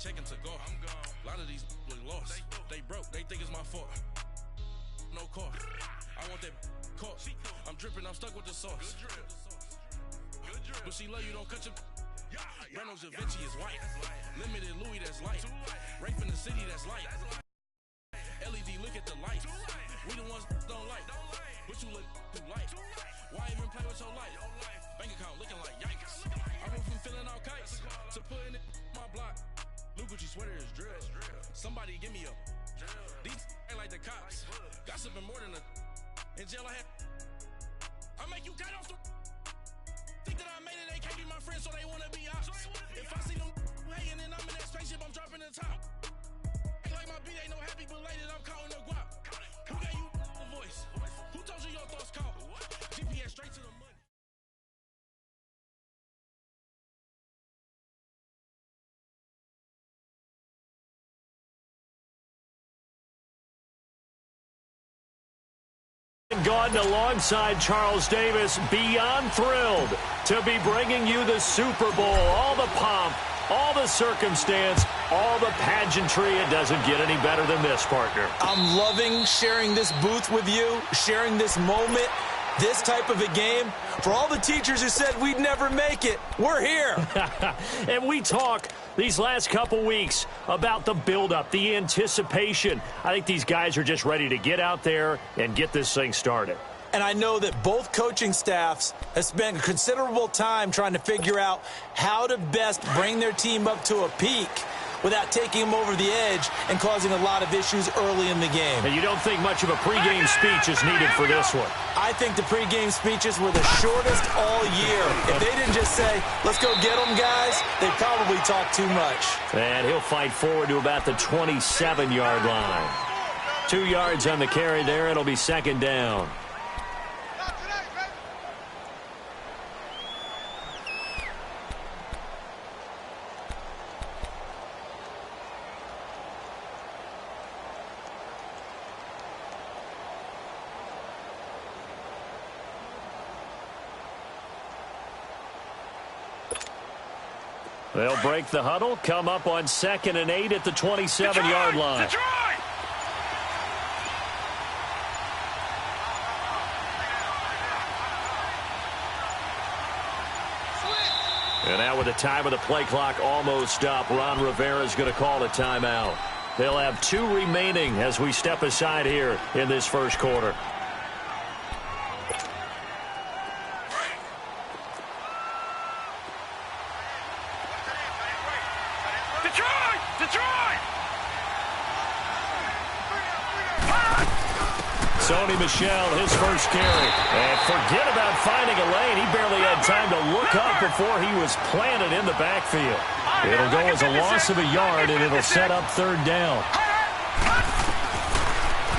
checking to go. I'm gone. A lot of these look lost. They broke. They think it's my fault. No cost. I want that caught. I'm dripping. I'm stuck with the sauce. Good drip. But she love you. Don't cut your. Reynolds Da Vinci is white. Limited Louis, that's light. Rape in the city, that's light. LED, look at the light. We the ones don't like. But you look too light. Why even play with your life? Bank account looking like yikes. I went from filling out kites to putting it in my block. Look what you sweater is drill. Somebody give me a. These ain't like the cops. Gossiping more than a. In jail I had. I make you cut off the. Think that I made it, they can't be my friends, so they wanna be ops. If I see them hanging and I'm in that spaceship, I'm dropping the top. Act like my beat ain't no happy belated, I'm counting the guap. Who gave you the voice? Who told you your thoughts count? GPS straight to the money. Gordon alongside Charles Davis, beyond thrilled to be bringing you the Super Bowl. All the pomp, all the circumstance, all the pageantry. It doesn't get any better than this, partner. I'm loving sharing this booth with you, sharing this moment, this type of a game. For all the teachers who said we'd never make it, we're here. And we talk these last couple weeks about the buildup, the anticipation. I think these guys are just ready to get out there and get this thing started. And I know that both coaching staffs have spent considerable time trying to figure out how to best bring their team up to a peak without taking them over the edge and causing a lot of issues early in the game. And you don't think much of a pregame speech is needed for this one? I think the pregame speeches were the shortest all year. If they didn't just say, let's go get them, guys, they probably talked too much. And he'll fight forward to about the 27-yard line. 2 yards on the carry there. It'll be second down. They'll break the huddle, come up on 2nd and 8 at the 27-yard line. And now with the time of the play clock almost up, Ron Rivera's going to call a timeout. They'll have 2 remaining as we step aside here in this first quarter. Sony Michel, his first carry. And forget about finding a lane. He barely had time to look up before he was planted in the backfield. It'll go as a loss of a yard, and it'll set up 3rd down.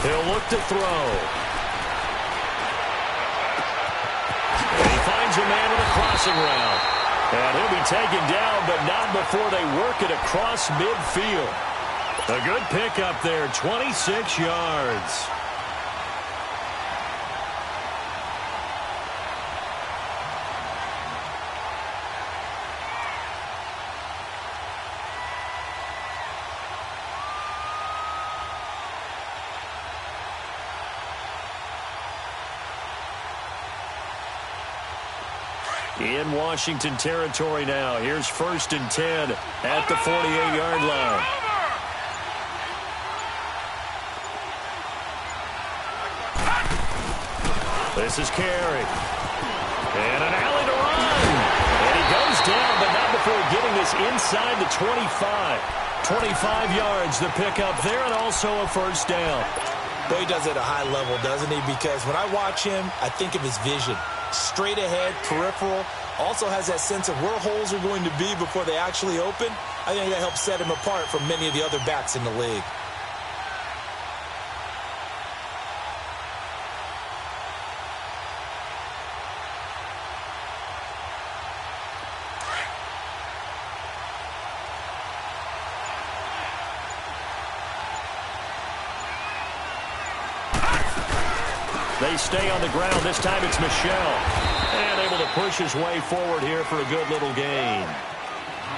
He'll look to throw. And he finds a man with a crossing route. And he'll be taken down, but not before they work it across midfield. A good pickup there, 26 yards. In Washington territory now. Here's 1st and 10 at the 48-yard line. This is Carey. And an alley to run. And he goes down, but not before getting this inside the 25. 25 yards, the pickup there, and also a 1st down. Boy, he does it at a high level, doesn't he? Because when I watch him, I think of his vision. Straight ahead, peripheral, also has that sense of where holes are going to be before they actually open. I think that helps set him apart from many of the other backs in the league. They stay on the ground. This time it's Michel. And able to push his way forward here for a good little gain.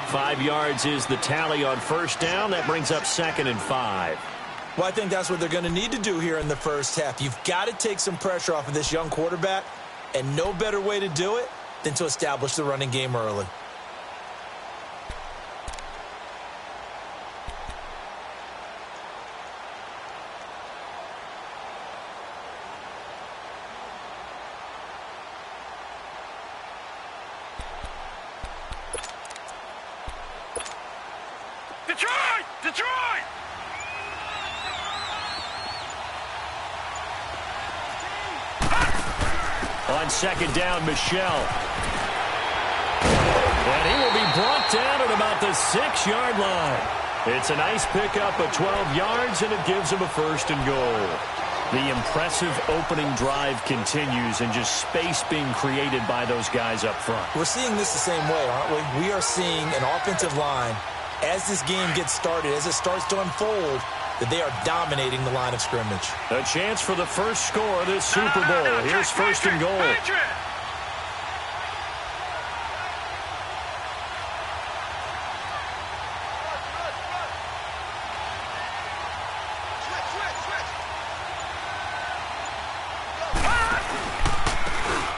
5 yards is the tally on first down. That brings up 2nd and 5. Well, I think that's what they're going to need to do here in the first half. You've got to take some pressure off of this young quarterback, and no better way to do it than to establish the running game early. Detroit! On 2nd down, Michel. And he will be brought down at about the 6-yard line. It's a nice pickup of 12 yards, and it gives him a 1st and goal. The impressive opening drive continues, and just space being created by those guys up front. We're seeing this the same way, aren't we? We are seeing an offensive line, as this game gets started, as it starts to unfold, that they are dominating the line of scrimmage. A chance for the first score of this Super Bowl. Here's 1st and goal.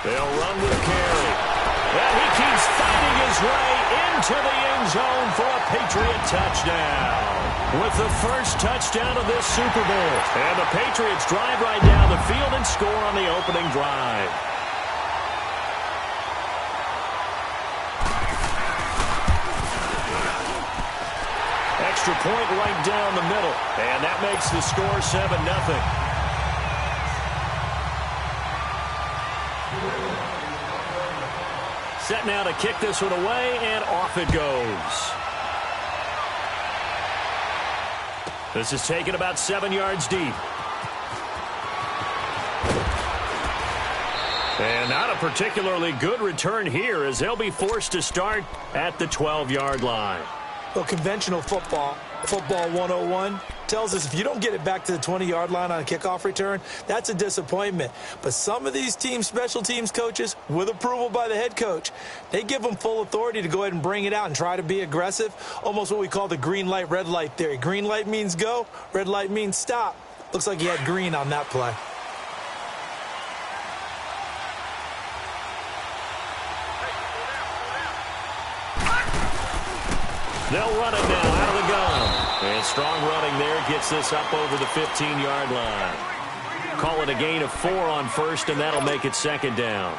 They'll run with carry. And he keeps fighting his way into the end zone for a Patriot touchdown. With the first touchdown of this Super Bowl. And the Patriots drive right down the field and score on the opening drive. Extra point right down the middle. And that makes the score 7-0. Set now to kick this one away, and off it goes. This is taken about 7 yards deep. And not a particularly good return here, as they'll be forced to start at the 12-yard line. Well, conventional football 101, tells us if you don't get it back to the 20-yard line on a kickoff return, that's a disappointment. But some of these teams, special teams coaches, with approval by the head coach, they give them full authority to go ahead and bring it out and try to be aggressive, almost what we call the green light, red light theory. Green light means go, red light means stop. Looks like he had green on that play. They'll run it now out of the gun. And strong running there gets this up over the 15-yard line. Call it a gain of 4 on first, and that'll make it 2nd down.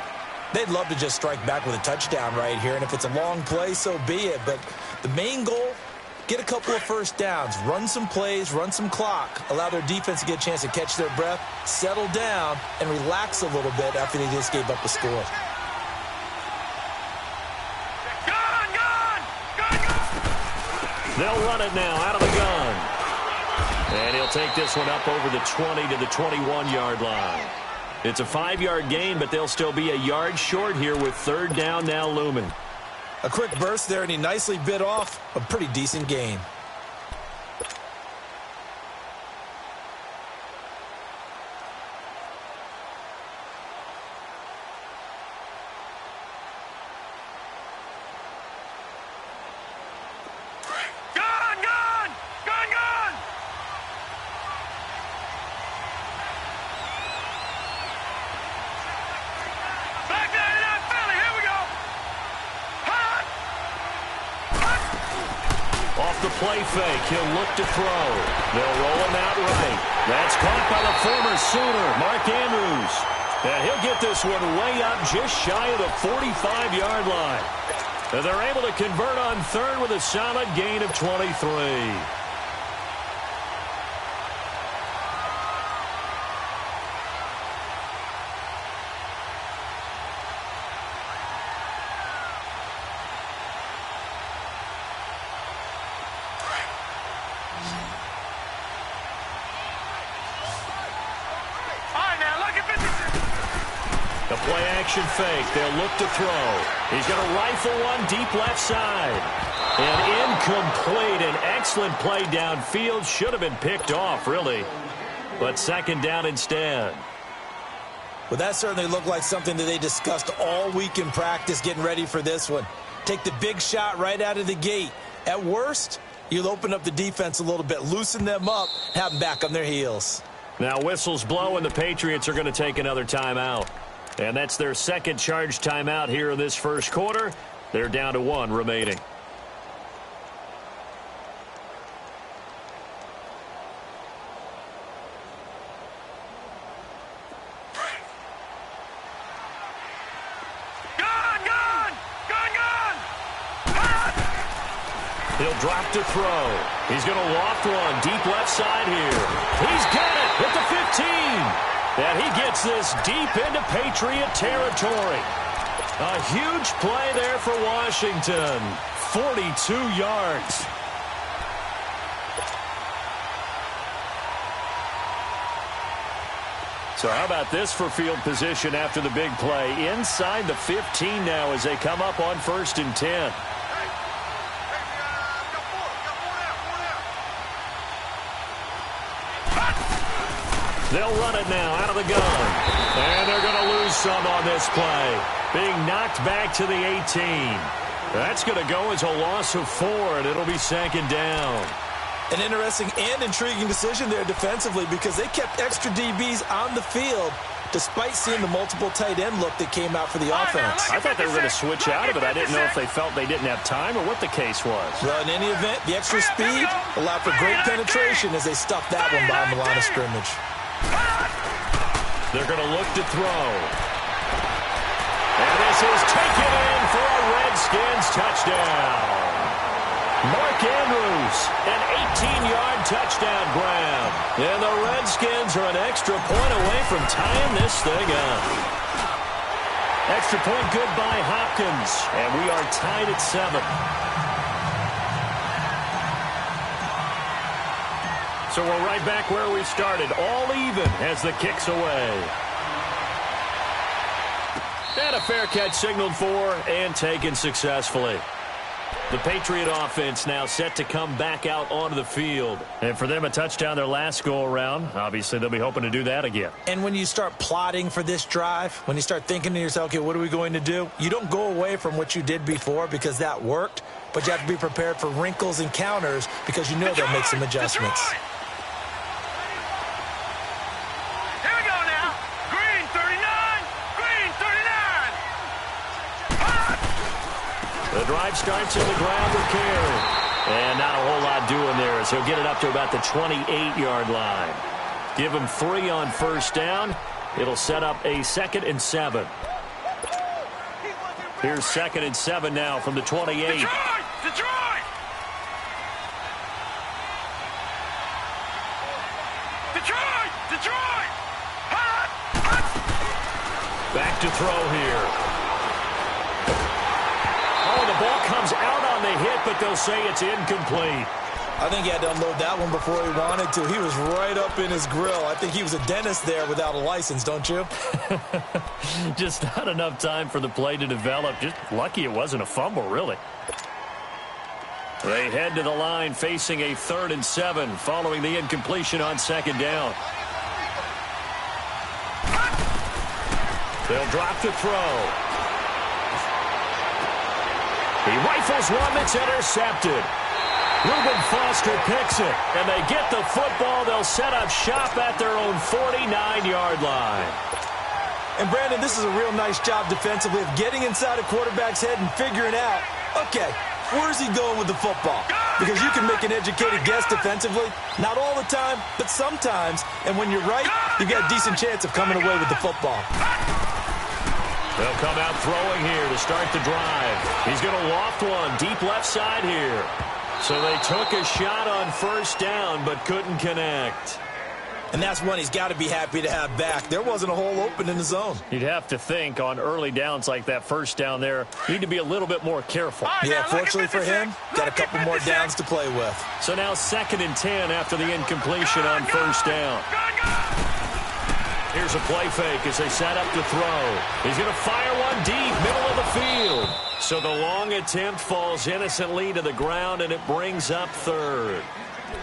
They'd love to just strike back with a touchdown right here, and if it's a long play, so be it. But the main goal, get a couple of first downs, run some plays, run some clock, allow their defense to get a chance to catch their breath, settle down, and relax a little bit after they just gave up a score. They'll run it now out of the gun. And he'll take this one up over the 20 to the 21-yard line. It's a 5-yard gain, but they'll still be a yard short here with 3rd down now looming. A quick burst there, and he nicely bit off a pretty decent gain. Play fake. He'll look to throw. They'll roll him out right. That's caught by the former Sooner, Mark Andrews. And he'll get this one way up just shy of the 45-yard line. And they're able to convert on 3rd with a solid gain of 23. Play-action fake. They'll look to throw. He's going to rifle one deep left side. And incomplete. An excellent play downfield. Should have been picked off, really. But 2nd down instead. Well, that certainly looked like something that they discussed all week in practice getting ready for this one. Take the big shot right out of the gate. At worst, you'll open up the defense a little bit, loosen them up, have them back on their heels. Now whistles blow, and the Patriots are going to take another timeout. And that's their second charge timeout here in this first quarter. They're down to 1 remaining. He'll drop to throw. He's going to loft one deep left side here. He's got it at the 15. And he gets this deep into Patriot territory. A huge play there for Washington. 42 yards. So how about this for field position after the big play? Inside the 15 now as they come up on 1st and 10. They'll run it now out of the gun. And they're going to lose some on this play. Being knocked back to the 18. That's going to go as a loss of 4, and it'll be 2nd down. An interesting and intriguing decision there defensively because they kept extra DBs on the field despite seeing the multiple tight end look that came out for the offense. I thought they were going to switch out of it. I didn't know if they felt they didn't have time or what the case was. Well, in any event, the extra speed allowed for great penetration as they stuffed that one behind the line of scrimmage. They're going to look to throw. And this is taken in for a Redskins touchdown. Mark Andrews, an 18-yard touchdown grab. And the Redskins are an extra point away from tying this thing up. Extra point good by Hopkins. And we are tied at 7. So we're right back where we started, all even as the kick's away. And a fair catch signaled for and taken successfully. The Patriot offense now set to come back out onto the field. And for them, a touchdown their last go-around. Obviously, they'll be hoping to do that again. And when you start plotting for this drive, when you start thinking to yourself, okay, what are we going to do? You don't go away from what you did before because that worked, but you have to be prepared for wrinkles and counters because you know they'll make some adjustments. The drive starts in the ground with carry. And not a whole lot doing there as he'll get it up to about the 28-yard line. Give him 3 on 1st down. It'll set up a 2nd and 7. Here's 2nd and 7 now from the 28. Detroit! Back to throw here. Oh, the ball comes out on the hit, but they'll say it's incomplete. I think he had to unload that one before he wanted to. He was right up in his grill. I think he was a dentist there without a license, don't you? Just not enough time for the play to develop. Just lucky it wasn't a fumble, really. They head to the line facing a 3rd and 7 following the incompletion on 2nd down. They'll drop to throw. He rifles one that's intercepted. Reuben Foster picks it, and they get the football. They'll set up shop at their own 49-yard line. And, Brandon, this is a real nice job defensively of getting inside a quarterback's head and figuring out, okay, where's he going with the football? Because you can make an educated guess defensively. Not all the time, but sometimes. And when you're right, you've got a decent chance of coming away with the football. They'll come out throwing here to start the drive. He's going to loft one deep left side here. So they took a shot on 1st down but couldn't connect. And that's one he's got to be happy to have back. There wasn't a hole open in the zone. You'd have to think on early downs like that 1st down there, need to be a little bit more careful. Yeah, fortunately for him, got a couple more downs to play with. So now 2nd and 10 after the incompletion on 1st down. Here's a play fake as they set up to throw. He's going to fire one deep, middle of the field. So the long attempt falls innocently to the ground, and it brings up 3rd.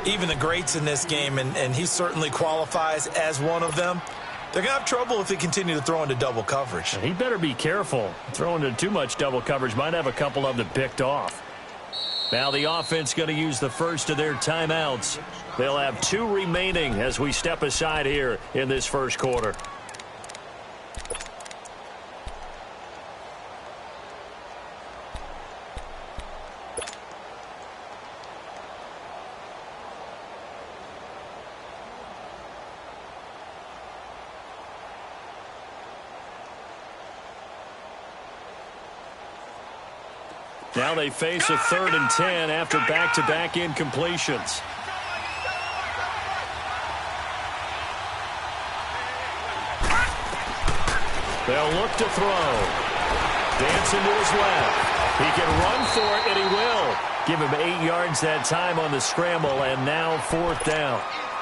Even the greats in this game, and he certainly qualifies as one of them, They're going to have trouble if they continue to throw into double coverage. And he better be careful. Throwing into too much double coverage might have a couple of them picked off. Now the offense going to use the first of their timeouts. They'll have 2 remaining as we step aside here in this first quarter. Now they face a 3rd and 10 after back-to-back incompletions. They'll look to throw. Dancing to his left. He can run for it, and he will. Give him 8 yards that time on the scramble, and now 4th down.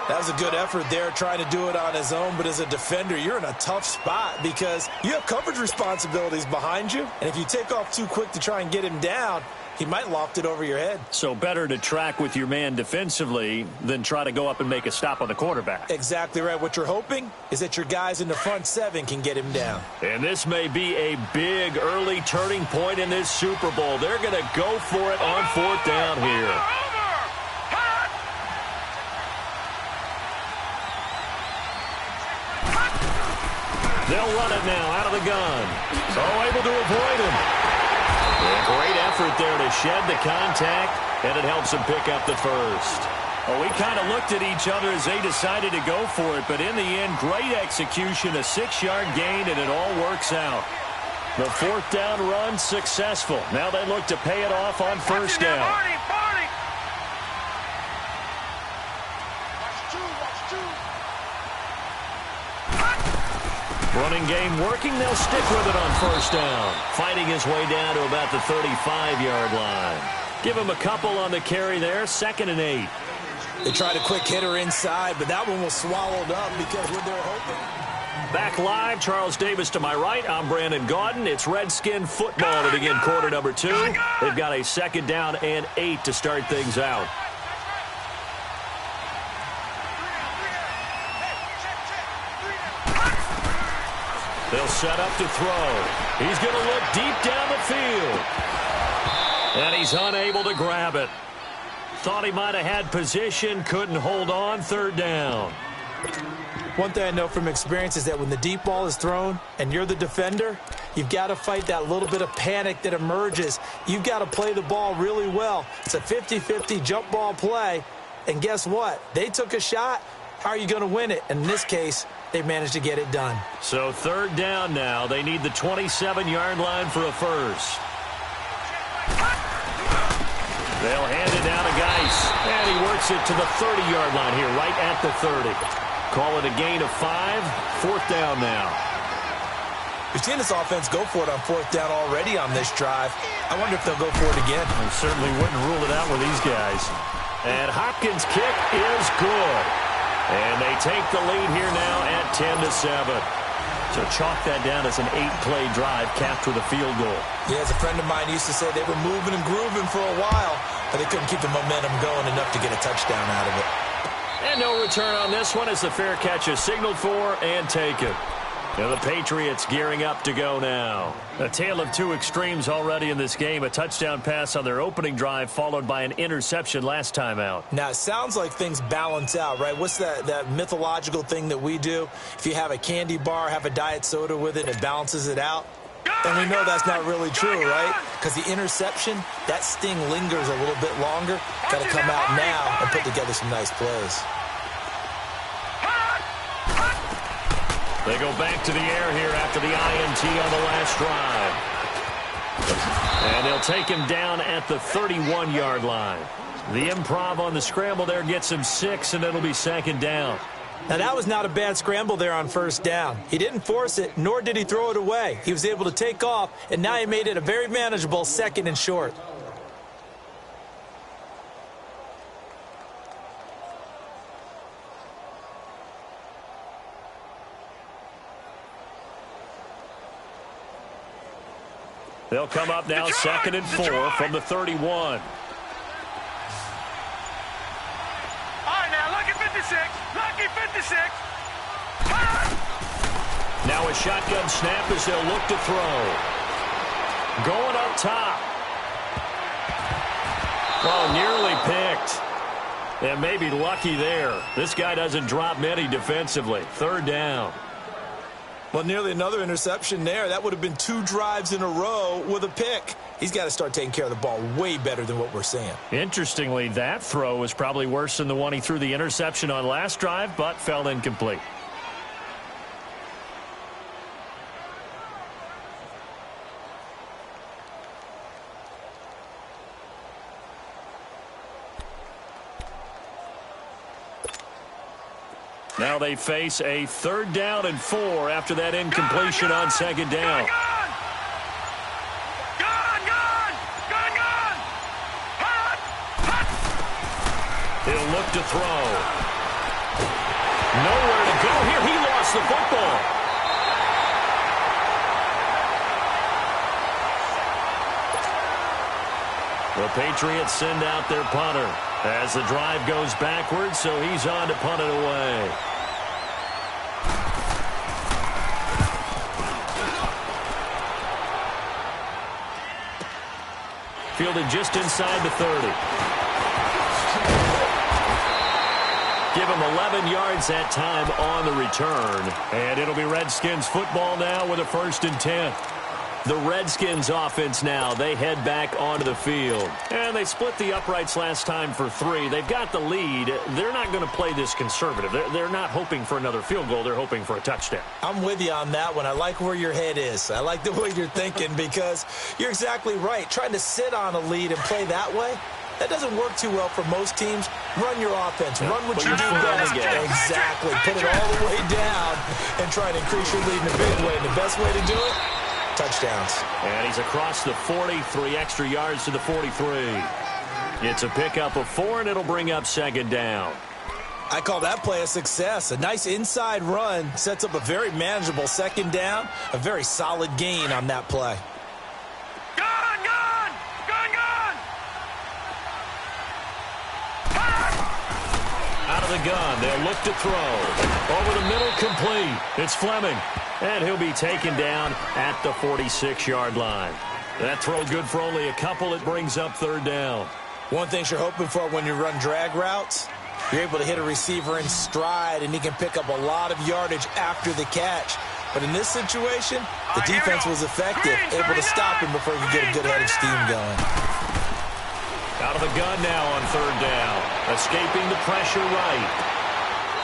That was a good effort there, trying to do it on his own. But as a defender, you're in a tough spot because you have coverage responsibilities behind you. And if you take off too quick to try and get him down, he might loft it over your head. So better to track with your man defensively than try to go up and make a stop on the quarterback. Exactly right. What you're hoping is that your guys in the front 7 can get him down. And this may be a big early turning point in this Super Bowl. They're going to go for it on 4th down here. They'll run it now out of the gun. So able to avoid him. A great effort there to shed the contact, and it helps him pick up the first. Well, we kind of looked at each other as they decided to go for it, but in the end, great execution, a 6-yard gain, and it all works out. The 4th down run successful. Now they look to pay it off on 1st down. Running game working. They'll stick with it on 1st down. Fighting his way down to about the 35-yard line. Give him a couple on the carry there. 2nd and 8. They tried a quick hitter inside, but that one was swallowed up because what they were hoping. Back live, Charles Davis to my right. I'm Brandon Gaudin. It's Redskin football to begin quarter number 2. They've got a 2nd down and 8 to start things out. They'll set up to throw. He's going to look deep down the field. And he's unable to grab it. Thought he might have had position, couldn't hold on. 3rd down. One thing I know from experience is that when the deep ball is thrown and you're the defender, you've got to fight that little bit of panic that emerges. You've got to play the ball really well. It's a 50-50 jump ball play. And guess what? They took a shot. How are you going to win it? And in this case, they managed to get it done. So 3rd down now. They need the 27-yard line for a first. They'll hand it down to Geis. And he works it to the 30-yard line here, right at the 30. Call it a gain of 5. 4th down now. We've seen this offense go for it on 4th down already on this drive. I wonder if they'll go for it again. I certainly wouldn't rule it out with these guys. And Hopkins' kick is good. And they take the lead here now at 10-7. So chalk that down as an 8-play drive capped with a field goal. Yeah, as a friend of mine used to say, they were moving and grooving for a while, but they couldn't keep the momentum going enough to get a touchdown out of it. And no return on this one as the fair catch is signaled for and taken. And the Patriots gearing up to go now. A tale of 2 extremes already in this game. A touchdown pass on their opening drive followed by an interception last time out. Now, it sounds like things balance out, right? What's that mythological thing that we do? If you have a candy bar, have a diet soda with it, it balances it out. And we know that's not really true, right? Because the interception, that sting lingers a little bit longer. Got to come out now and put together some nice plays. They go back to the air here after the INT on the last drive. And they'll take him down at the 31-yard line. The improv on the scramble there gets him 6, and it'll be 2nd down. Now, that was not a bad scramble there on 1st down. He didn't force it, nor did he throw it away. He was able to take off, and now he made it a very manageable 2nd and short. They'll come up now 2nd and 4 from the 31. All right, now, lucky 56. Lucky 56. Now a shotgun snap as they'll look to throw. Going up top. Oh, nearly picked. And maybe lucky there. This guy doesn't drop many defensively. Third down. Well, nearly another interception there. That would have been 2 drives in a row with a pick. He's got to start taking care of the ball way better than what we're seeing. Interestingly, that throw was probably worse than the one he threw the interception on last drive, but fell incomplete. Now they face a 3rd down and 4 after that incompletion on 2nd down. He'll look to throw. Nowhere to go here. He lost the football. The Patriots send out their punter as the drive goes backwards, so he's on to punt it away. Fielded just inside the 30. Give him 11 yards that time on the return. And it'll be Redskins football now with a 1st and 10. The Redskins offense now, they head back onto the field. And they split the uprights last time for 3. They've got the lead. They're not going to play this conservative. They're not hoping for another field goal. They're hoping for a touchdown. I'm with you on that one. I like where your head is. I like the way you're thinking because you're exactly right. Trying to sit on a lead and play that way, that doesn't work too well for most teams. Run your offense. Run what you do best. Exactly. Put it all the way down and try to increase your lead in a big way. And the best way to do it, touchdowns. And he's across the 40, 3 extra yards to the 43. It's a pickup of 4, and it'll bring up 2nd down. I call that play a success. A nice inside run sets up a very manageable 2nd down. A very solid gain on that play. Out of the gun, they'll look to throw. Over the middle, complete. It's Fleming. And he'll be taken down at the 46-yard line. That throw good for only a couple. It brings up 3rd down. One thing you're hoping for when you run drag routes, you're able to hit a receiver in stride, and he can pick up a lot of yardage after the catch. But in this situation, the defense was effective, able to stop him before he could get a good head of steam going. Out of the gun now on 3rd down. Escaping the pressure right.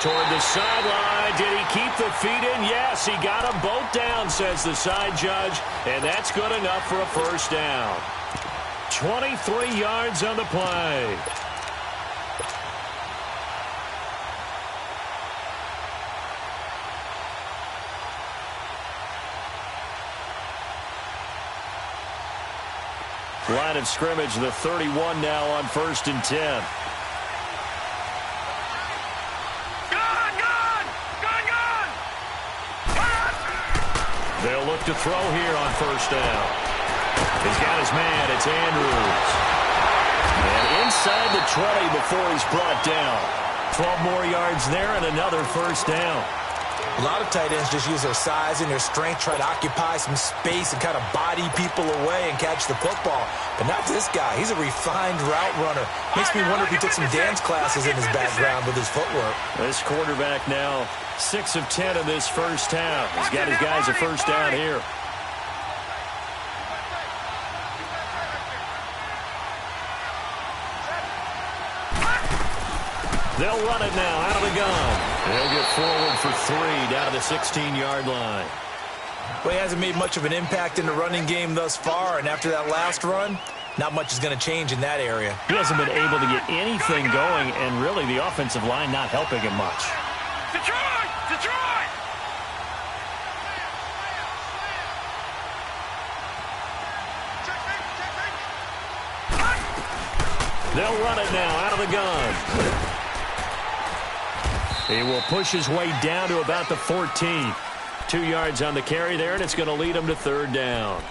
Toward the sideline. Did he keep the feet in? Yes, he got them both down, says the side judge. And that's good enough for a 1st down. 23 yards on the play. Line of scrimmage, the 31 now on 1st and 10. They'll look to throw here on 1st down. He's got his man. It's Andrews. And inside the 20 before he's brought down. 12 more yards there and another 1st down. A lot of tight ends just use their size and their strength, try to occupy some space and kind of body people away and catch the football. But not this guy. He's a refined route runner. Makes me wonder if he took some dance classes in his background with his footwork. This quarterback now 6 of 10 in this 1st half. He's got his guys a 1st down here. They'll run it now out of the gun. They'll get forward for 3 down to the 16-yard line. Well, he hasn't made much of an impact in the running game thus far, and after that last run, not much is going to change in that area. He hasn't been able to get anything going, and really the offensive line not helping him much. Detroit! Detroit! They'll run it now out of the gun. He will push his way down to about the 14. 2 yards on the carry there, and it's going to lead him to 3rd down.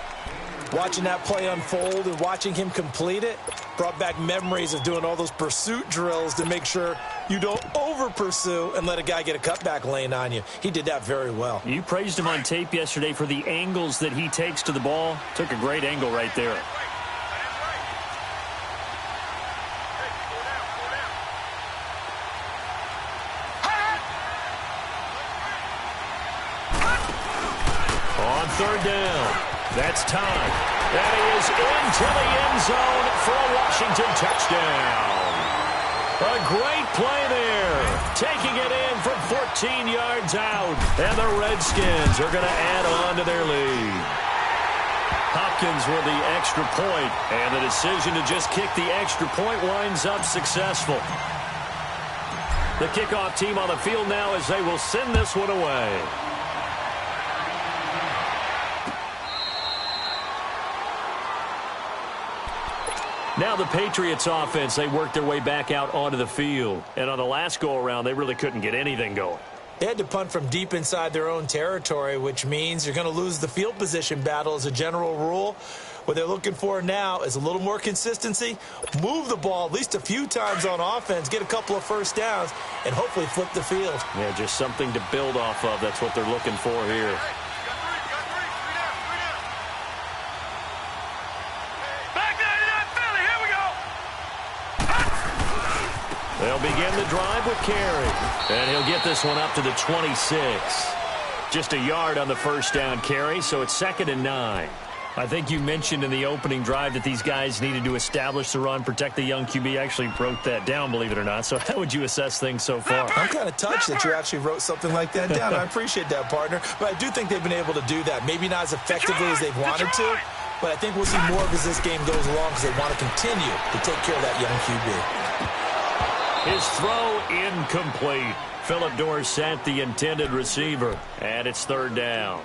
Watching that play unfold and watching him complete it brought back memories of doing all those pursuit drills to make sure you don't over-pursue and let a guy get a cutback lane on you. He did that very well. You praised him on tape yesterday for the angles that he takes to the ball. Took a great angle right there. On third down, that's time. That is into the end zone for a Washington touchdown. A great play there. Taking it in from 14 yards out. And the Redskins are going to add on to their lead. Hopkins with the extra point, and the decision to just kick the extra point winds up successful. The kickoff team on the field now as they will send this one away. Now the Patriots offense, they worked their way back out onto the field. And on the last go-around, they really couldn't get anything going. They had to punt from deep inside their own territory, which means you're going to lose the field position battle as a general rule. What they're looking for now is a little more consistency, move the ball at least a few times on offense, get a couple of first downs, and hopefully flip the field. Yeah, just something to build off of. That's what they're looking for here. They'll begin the drive with Carey. And he'll get this one up to the 26. Just a yard on the first down carry, so it's 2nd and 9. I think you mentioned in the opening drive that these guys needed to establish the run, protect the young QB. I actually wrote that down, believe it or not. So how would you assess things so far? I'm kind of touched that you actually wrote something like that down. I appreciate that, partner. But I do think they've been able to do that. Maybe not as effectively as they've wanted to, but I think we'll see more of as this game goes along because they want to continue to take care of that young QB. His throw incomplete. Phillip Dorsett, the intended receiver, and it's 3rd down.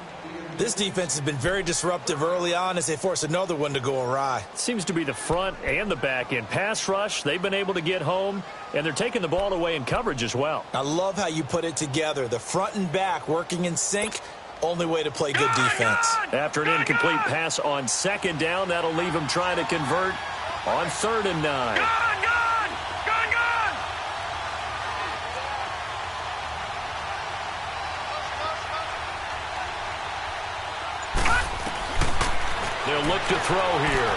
This defense has been very disruptive early on as they force another one to go awry. It seems to be the front and the back end. Pass rush, they've been able to get home, and they're taking the ball away in coverage as well. I love how you put it together. The front and back working in sync, only way to play good defense. After an incomplete pass on 2nd down, that'll leave him trying to convert on 3rd and 9. They'll look to throw here.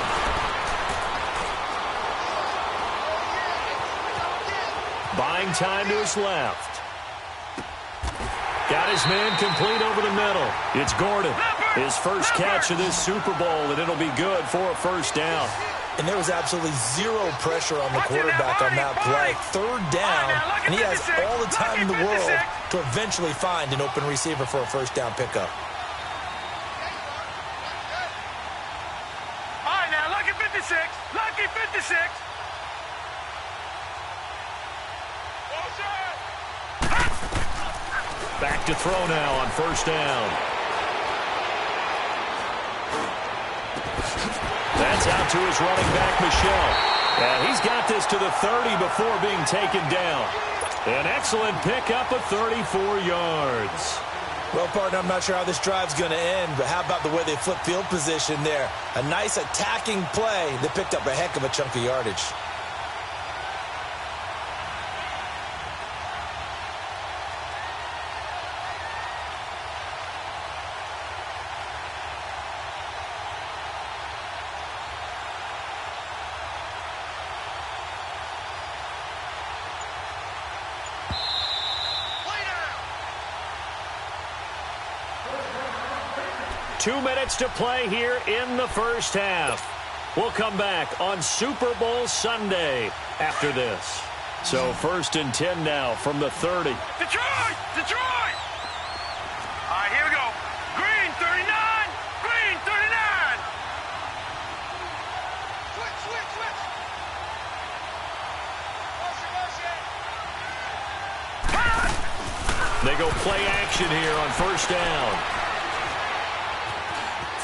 Buying time to his left. Got his man complete over the middle. It's Gordon. His first catch of this Super Bowl, and it'll be good for a first down. And there was absolutely zero pressure on the quarterback on that play. 3rd down, and he has all the time in the world to eventually find an open receiver for a first down pickup. Lucky 56. Back to throw now on 1st down. That's out to his running back, Michel. And he's got this to the 30 before being taken down. An excellent pickup of 34 yards. Well, partner, I'm not sure how this drive's going to end, but how about the way they flip field position there? A nice attacking play that picked up a heck of a chunk of yardage. Two minutes to play here in the first half. We'll come back on Super Bowl Sunday after this. So 1st and 10 now from the 30. Detroit! Detroit! All right, here we go. Green 39. Green 39. Switch. They go play action here on 1st down.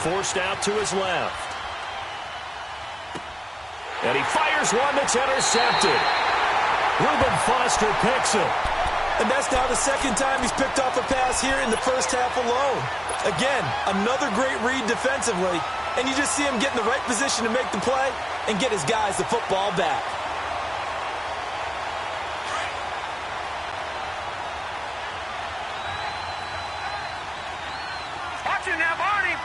Forced out to his left. And he fires one that's intercepted. Reuben Foster picks him. And that's now the 2nd time he's picked off a pass here in the first half alone. Again, another great read defensively, and you just see him get in the right position to make the play and get his guys the football back. Watch it now, Barney!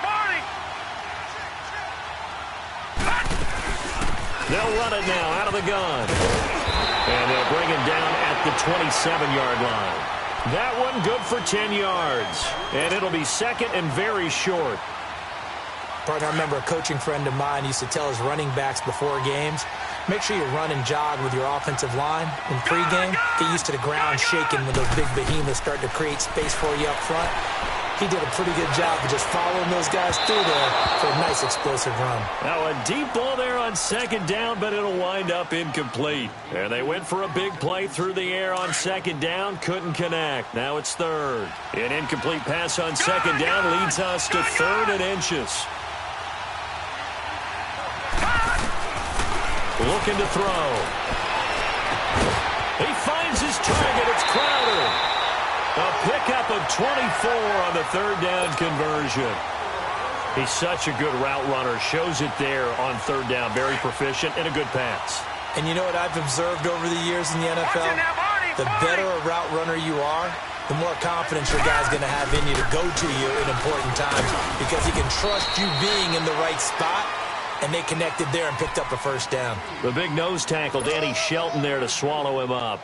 They'll run it now out of the gun. And they'll bring him down at the 27-yard line. That one good for 10 yards. And it'll be second and very short. Partner, I remember a coaching friend of mine used to tell his running backs before games, make sure you run and jog with your offensive line in pregame. Get used to the ground shaking when those big behemoths start to create space for you up front. He did a pretty good job of just following those guys through there for a nice explosive run. Now a deep ball there on second down, but it'll wind up incomplete. And they went for a big play through the air on second down, couldn't connect. Now it's third. An incomplete pass on second down leads us to third and inches. Looking to throw. He finds his target. It's Crowder. A pickup of 24 on the third down conversion. He's such a good route runner. Shows it there on third down. Very proficient and a good pass. And you know what I've observed over the years in the NFL? The better a route runner you are, the more confidence your guy's going to have in you to go to you in important times because he can trust you being in the right spot, and they connected there and picked up a first down. The big nose tackle, Danny Shelton, there to swallow him up.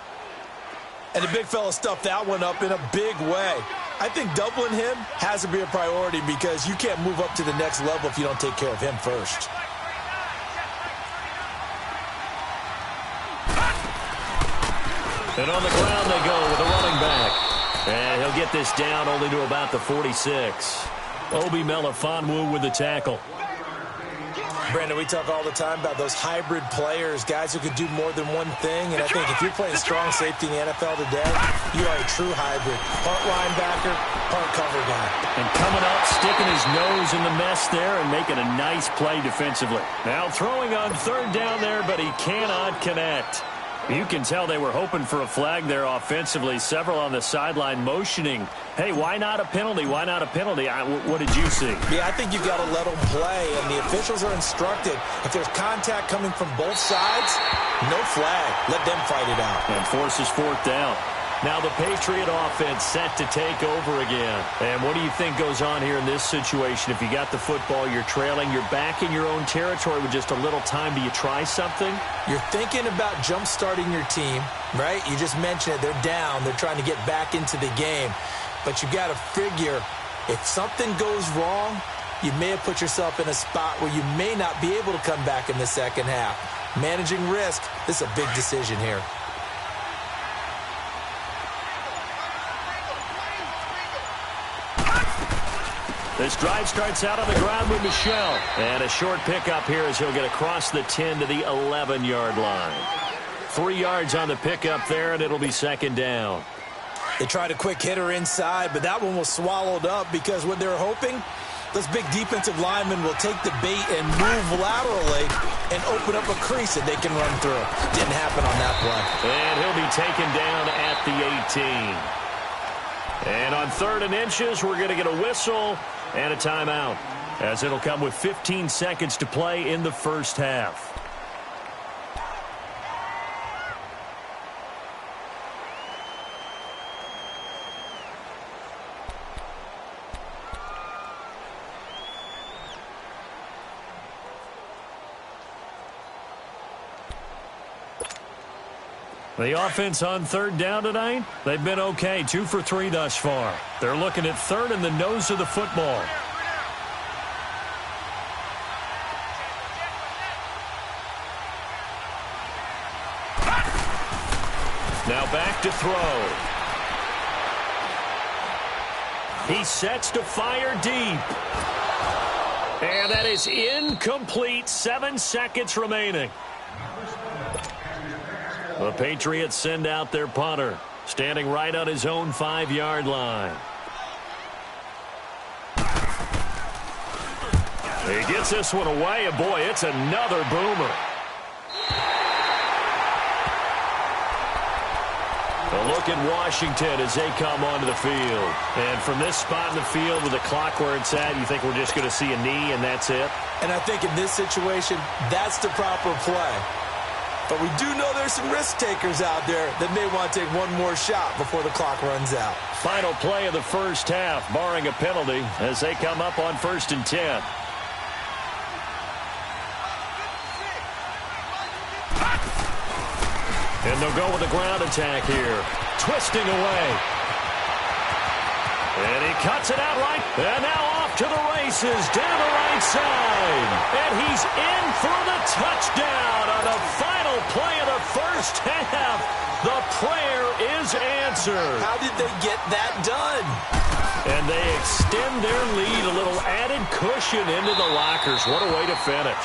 And the big fella stuffed that one up in a big way. I think doubling him has to be a priority because you can't move up to the next level if you don't take care of him first. And on the ground they go with a running back. And he'll get this down only to about the 46. Obi Melifonwu with the tackle. Brandon, we talk all the time about those hybrid players, guys who could do more than one thing. And I think if you're playing strong safety in the NFL today, you are a true hybrid. Part linebacker, part cover guy. And coming up, sticking his nose in the mess there and making a nice play defensively. Now throwing on third down there, but he cannot connect. You can tell they were hoping for a flag there offensively. Several on the sideline motioning. Hey, why not a penalty? Why not a penalty? What did you see? Yeah, I think you've got to let them play, and the officials are instructed. If there's contact coming from both sides, no flag. Let them fight it out. And forces fourth down. Now the Patriot offense set to take over again. And what do you think goes on here in this situation? If you got the football, you're trailing, you're back in your own territory with just a little time. Do you try something? You're thinking about jump-starting your team, right? You just mentioned it. They're down. They're trying to get back into the game. But you got to figure if something goes wrong, you may have put yourself in a spot where you may not be able to come back in the second half. Managing risk, this is a big decision here. This drive starts out on the ground with Michel. And a short pickup here as he'll get across the 10 to the 11-yard line. 3 yards on the pickup there, and it'll be second down. They tried a quick hitter inside, but that one was swallowed up because what they're hoping, those big defensive linemen will take the bait and move laterally and open up a crease that they can run through. Didn't happen on that play. And he'll be taken down at the 18. And on third and inches, we're going to get a whistle and a timeout, as it'll come with 15 seconds to play in the first half. The offense on third down tonight, they've been okay. 2 for 3 thus far. They're looking at third in the nose of the football. Now back to throw. He sets to fire deep. And that is incomplete. 7 seconds remaining. The Patriots send out their punter, standing right on his own 5-yard line. He gets this one away, and boy, it's another boomer. A look at Washington as they come onto the field. And from this spot in the field with the clock where it's at, you think we're just going to see a knee and that's it? And I think in this situation, that's the proper play. But we do know there's some risk takers out there that may want to take one more shot before the clock runs out. Final play of the first half, barring a penalty, as they come up on 1st and 10. And they'll go with the ground attack here. Twisting away. And he cuts it out right. And now off to the races down the right side. And he's in for the touchdown on the final play of the first half. The prayer is answered. How did they get that done? And they extend their lead, a little added cushion into the lockers. What a way to finish.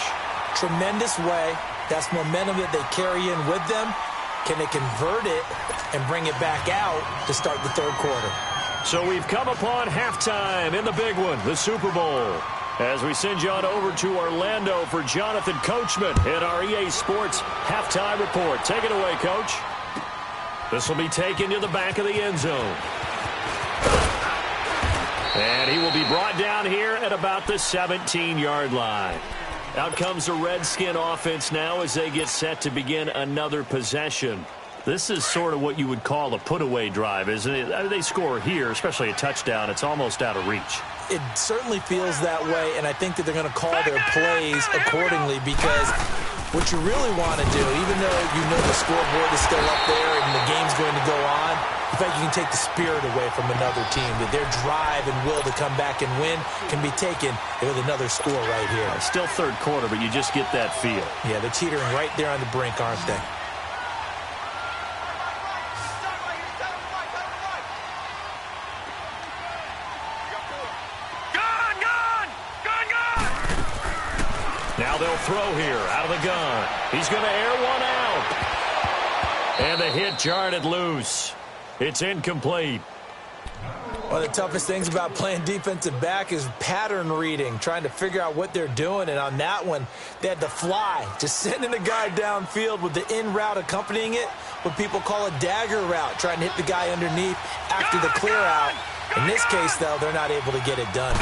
Tremendous way. That's momentum that they carry in with them. Can they convert it and bring it back out to start the third quarter? So we've come upon halftime in the big one, the Super Bowl. As we send you on over to Orlando for Jonathan Coachman in our EA Sports halftime report. Take it away, Coach. This will be taken to the back of the end zone. And he will be brought down here at about the 17-yard line. Out comes the Redskin offense now as they get set to begin another possession. This is sort of what you would call a put-away drive, isn't it? I mean, they score here, especially a touchdown. It's almost out of reach. It certainly feels that way, and I think that they're going to call their plays accordingly because what you really want to do, even though you know the scoreboard is still up there and the game's going to go on, in fact, you can take the spirit away from another team. That their drive and will to come back and win can be taken with another score right here. Still third quarter, but you just get that feel. Yeah, they're teetering right there on the brink, aren't they? Now they'll throw here out of the gun. He's going to air one out. And the hit jarred it loose. It's incomplete. One of the toughest things about playing defensive back is pattern reading, trying to figure out what they're doing. And on that one, they had to fly, just sending the guy downfield with the in route accompanying it, what people call a dagger route, trying to hit the guy underneath after the clear out. In this case, though, they're not able to get it done.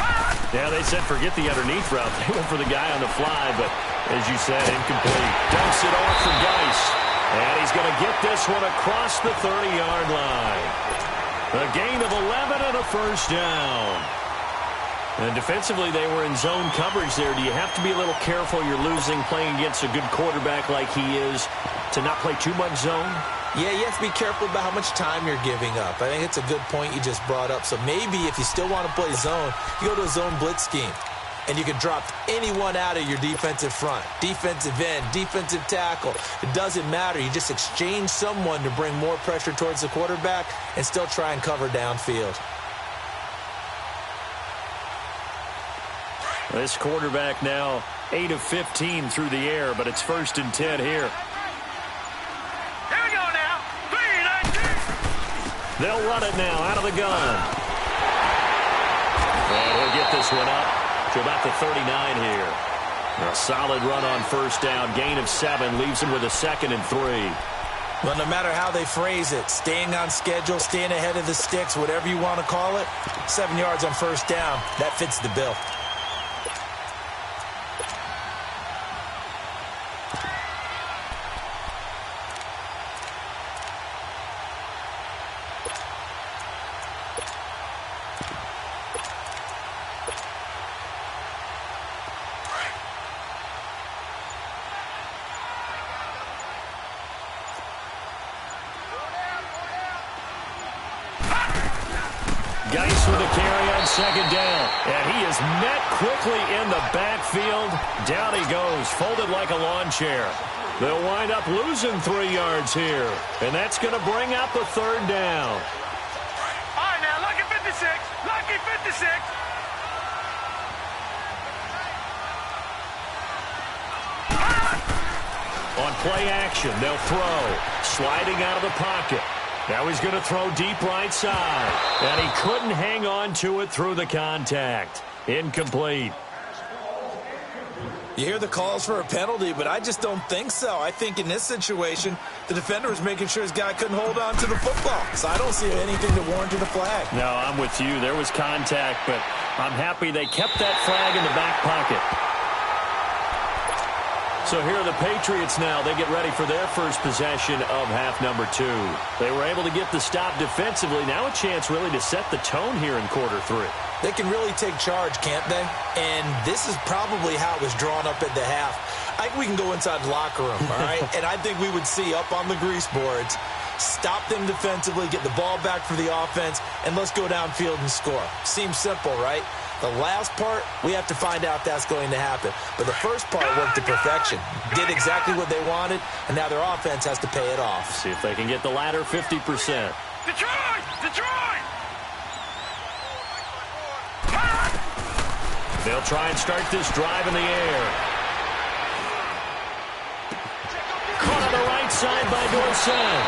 Yeah, they said forget the underneath route. They went for the guy on the fly, but as you said, incomplete. Dumps it off for Geis. And he's going to get this one across the 30-yard line. A gain of 11 and a first down. And defensively, they were in zone coverage there. Do you have to be a little careful? You're losing playing against a good quarterback like he is to not play too much zone? Yeah, you have to be careful about how much time you're giving up. I think it's a good point you just brought up. So maybe if you still want to play zone, you go to a zone blitz scheme. And you can drop anyone out of your defensive front, defensive end, defensive tackle. It doesn't matter. You just exchange someone to bring more pressure towards the quarterback and still try and cover downfield. This quarterback now 8 of 15 through the air, but it's 1st and 10 here. Here we go now. 3-19. They'll run it now out of the gun. And he'll get this one up to about the 39 here. A solid run on first down. Gain of 7 leaves him with a 2nd and 3. Well, no matter how they phrase it, staying on schedule, staying ahead of the sticks, whatever you want to call it, 7 yards on first down, that fits the bill. Geis with a carry on 2nd down. And he is met quickly in the backfield. Down he goes, folded like a lawn chair. They'll wind up losing 3 yards here. And that's going to bring up a 3rd down. All right, now, lucky 56. Lucky 56. On play action, they'll throw. Sliding out of the pocket. Now he's going to throw deep right side. And he couldn't hang on to it through the contact. Incomplete. You hear the calls for a penalty, but I just don't think so. I think in this situation, the defender was making sure his guy couldn't hold on to the football. So I don't see anything to warrant a flag. No, I'm with you. There was contact, but I'm happy they kept that flag in the back pocket. So here are the Patriots now. They get ready for their first possession of half number 2. They were able to get the stop defensively. Now a chance really to set the tone here in quarter 3. They can really take charge, can't they? And this is probably how it was drawn up at the half. I think we can go inside the locker room, all right? And I think we would see up on the grease boards, stop them defensively, get the ball back for the offense, and let's go downfield and score. Seems simple, right? The last part, we have to find out if that's going to happen. But the first part worked to perfection. Did exactly what they wanted, and now their offense has to pay it off. See if they can get the latter 50%. Detroit! Detroit! They'll try and start this drive in the air. Caught on the right side by Dorsett.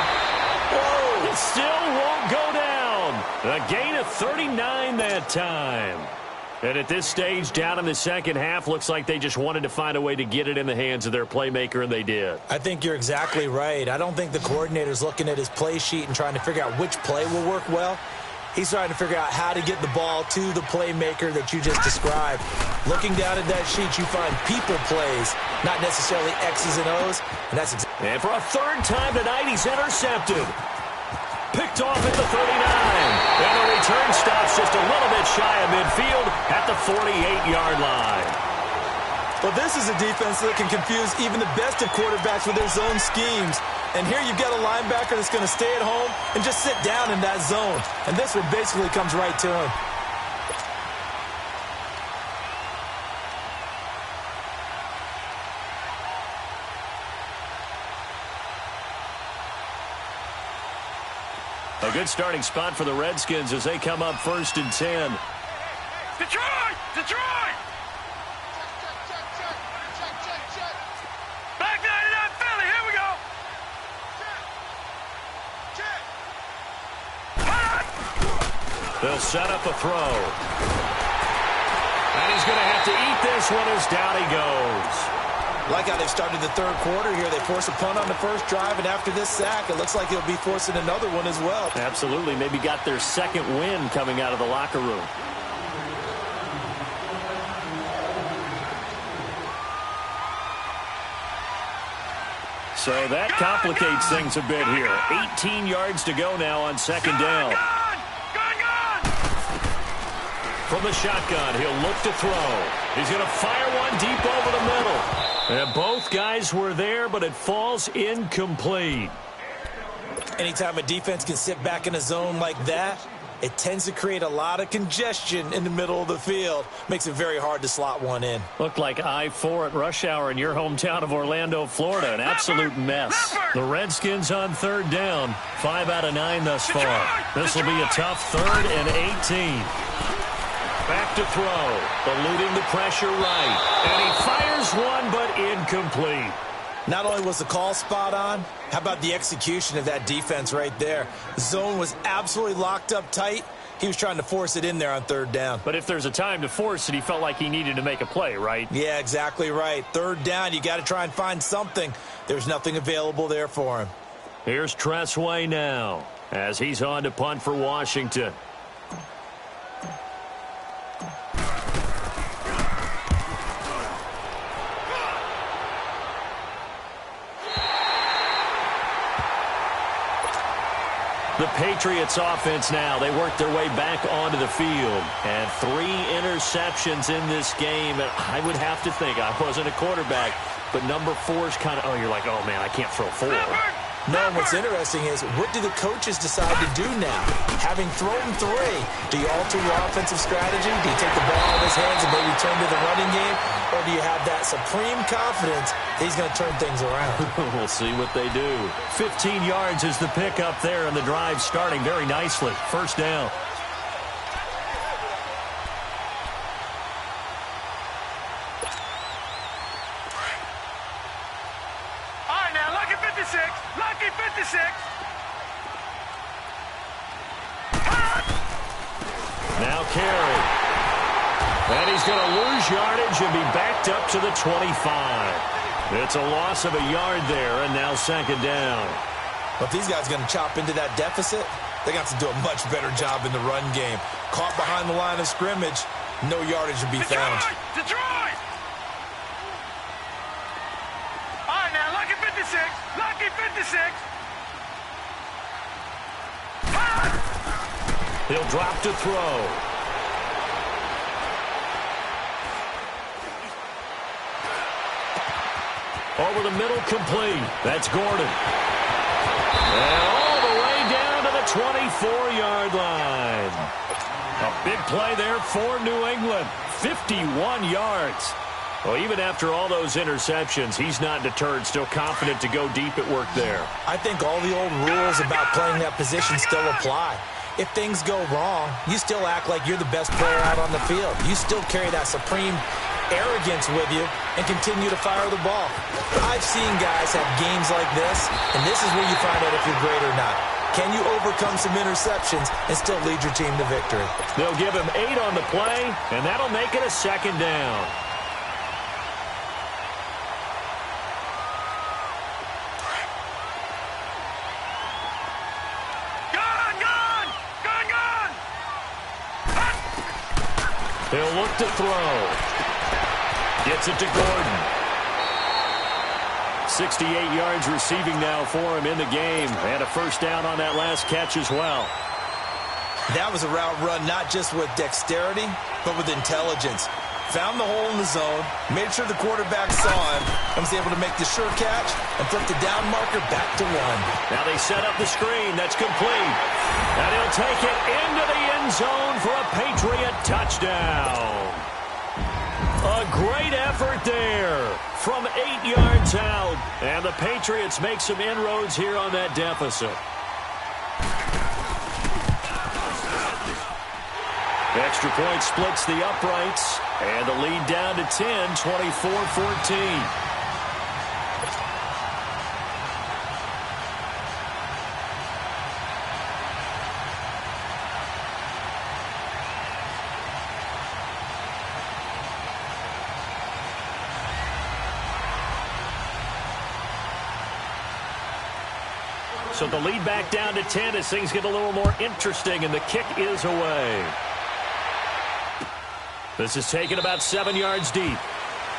Whoa! It still won't go down. A gain of 39 that time. And at this stage, down in the second half, looks like they just wanted to find a way to get it in the hands of their playmaker, and they did. I think you're exactly right. I don't think the coordinator's looking at his play sheet and trying to figure out which play will work well. He's trying to figure out how to get the ball to the playmaker that you just described. Looking down at that sheet, you find people plays, not necessarily X's and O's. And for a third time tonight, he's intercepted. Picked off at the 39. And the return stops just a little bit shy of midfield at the 48-yard line. Well, this is a defense that can confuse even the best of quarterbacks with their zone schemes. And here you've got a linebacker that's going to stay at home and just sit down in that zone. And this one basically comes right to him. A good starting spot for the Redskins as they come up 1st and 10. Detroit! Detroit! Back 99 Philly, here we go! They'll set up a throw. And he's going to have to eat this one as down he goes. Like how they've started the third quarter here. They force a punt on the first drive, and after this sack, it looks like he'll be forcing another one as well. Absolutely. Maybe got their second win coming out of the locker room. So that complicates things a bit here. 18 yards to go now on second down. From the shotgun, he'll look to throw. He's going to fire one deep over the middle. And both guys were there, but it falls incomplete. Anytime a defense can sit back in a zone like that, it tends to create a lot of congestion in the middle of the field. Makes it very hard to slot one in. Looked like I-4 at rush hour in your hometown of Orlando, Florida. An absolute mess. The Redskins on third down. 5 out of 9 thus far. This will be a tough 3rd and 18. Back to throw. Eluding the pressure right. And he fires one, but incomplete. Not only was the call spot on, how about the execution of that defense right there? The zone was absolutely locked up tight. He was trying to force it in there on third down. But if there's a time to force it, he felt like he needed to make a play, right? Yeah, exactly right. Third down, you got to try and find something. There's nothing available there for him. Here's Tressway now as he's on to punt for Washington. The Patriots offense now, they work their way back onto the field. And 3 interceptions in this game. And I would have to think, I wasn't a quarterback, but number 4 is kind of, oh, you're like, oh, man, I can't throw 4. No, and what's interesting is, what do the coaches decide to do now? Having thrown 3, do you alter your offensive strategy? Do you take the ball out of his hands and maybe turn to the running game? Or do you have that supreme confidence that he's going to turn things around? We'll see what they do. 15 yards is the pickup there, and the drive starting very nicely. First down. Lucky 56. Now Carey. And he's going to lose yardage and be backed up to the 25. It's a loss of a yard there, and now second down. But if these guys are going to chop into that deficit, they got to do a much better job in the run game. Caught behind the line of scrimmage, no yardage to be found. Detroit! All right, now, lucky 56. Lucky 56. He'll drop to throw. Over the middle, complete. That's Gordon. And all the way down to the 24-yard line. A big play there for New England. 51 yards. Well, even after all those interceptions, he's not deterred, still confident to go deep at work there. I think all the old rules about playing that position still apply. If things go wrong, you still act like you're the best player out on the field. You still carry that supreme arrogance with you and continue to fire the ball. I've seen guys have games like this, and this is where you find out if you're great or not. Can you overcome some interceptions and still lead your team to victory? They'll give him 8 on the play, and that'll make it a second down. He'll look to throw. Gets it to Gordon. 68 yards receiving now for him in the game. And a first down on that last catch as well. That was a route run not just with dexterity, but with intelligence. Found the hole in the zone, made sure the quarterback saw him, and was able to make the sure catch and flip the down marker back to 1. Now they set up the screen. That's complete. And he'll take it into the end zone for a Patriot touchdown. A great effort there from 8 yards out. And the Patriots make some inroads here on that deficit. Extra point splits the uprights. And the lead down to 10, 24-14. So the lead back down to 10 as things get a little more interesting, and the kick is away. This is taken about 7 yards deep.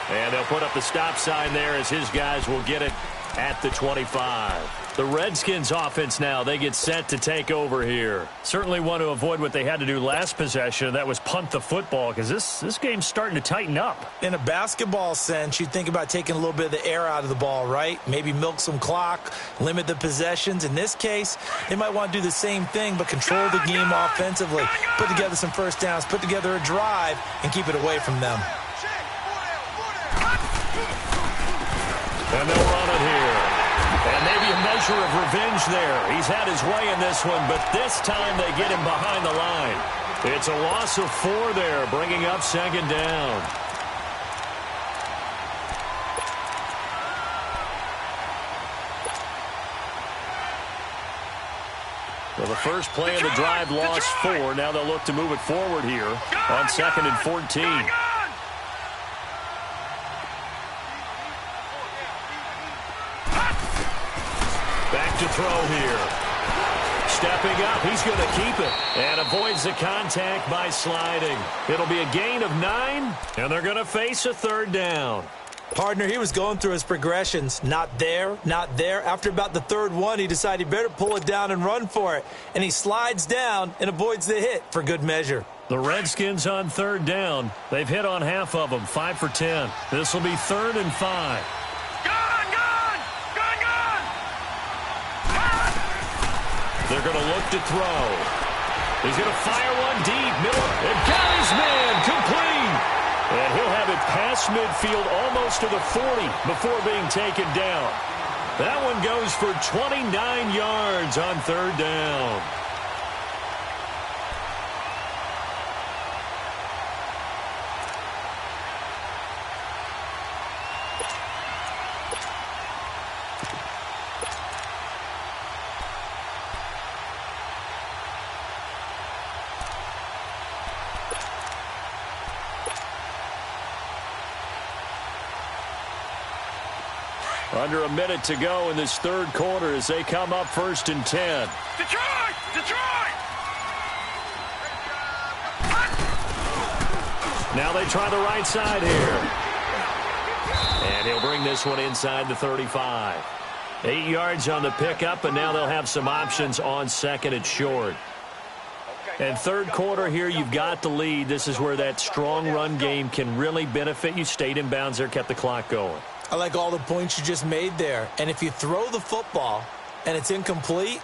And they'll put up the stop sign there as his guys will get it at the 25. The Redskins offense now, they get set to take over here. Certainly want to avoid what they had to do last possession, that was punt the football, because this game's starting to tighten up. In a basketball sense, you think about taking a little bit of the air out of the ball, right? Maybe milk some clock, limit the possessions. In this case, they might want to do the same thing, but control the game offensively. Put together some first downs, put together a drive, and keep it away from them. And they'll run it here. And maybe a measure of revenge there. He's had his way in this one, but this time they get him behind the line. It's a loss of 4 there, bringing up second down. Well, the first play of the drive lost 4. Now they'll look to move it forward here on 2nd and 14. To throw here. Stepping up, he's going to keep it. And avoids the contact by sliding. It'll be a gain of 9, and they're going to face a third down. Partner, he was going through his progressions. Not there, not there. After about the third one, he decided he better pull it down and run for it. And he slides down and avoids the hit for good measure. The Redskins on third down. They've hit on half of them, 5 for 10. This will be 3rd and 5. They're going to look to throw. He's going to fire one deep. Miller, and got his man, complete. And he'll have it past midfield almost to the 40 before being taken down. That one goes for 29 yards on third down. Under a minute to go in this third quarter as they come up 1st and 10. Detroit! Detroit! Now they try the right side here. And he'll bring this one inside the 35. 8 yards on the pickup, and now they'll have some options on 2nd and short. And third quarter here, you've got the lead. This is where that strong run game can really benefit you. Stayed in bounds there, kept the clock going. I like all the points you just made there. And if you throw the football and it's incomplete,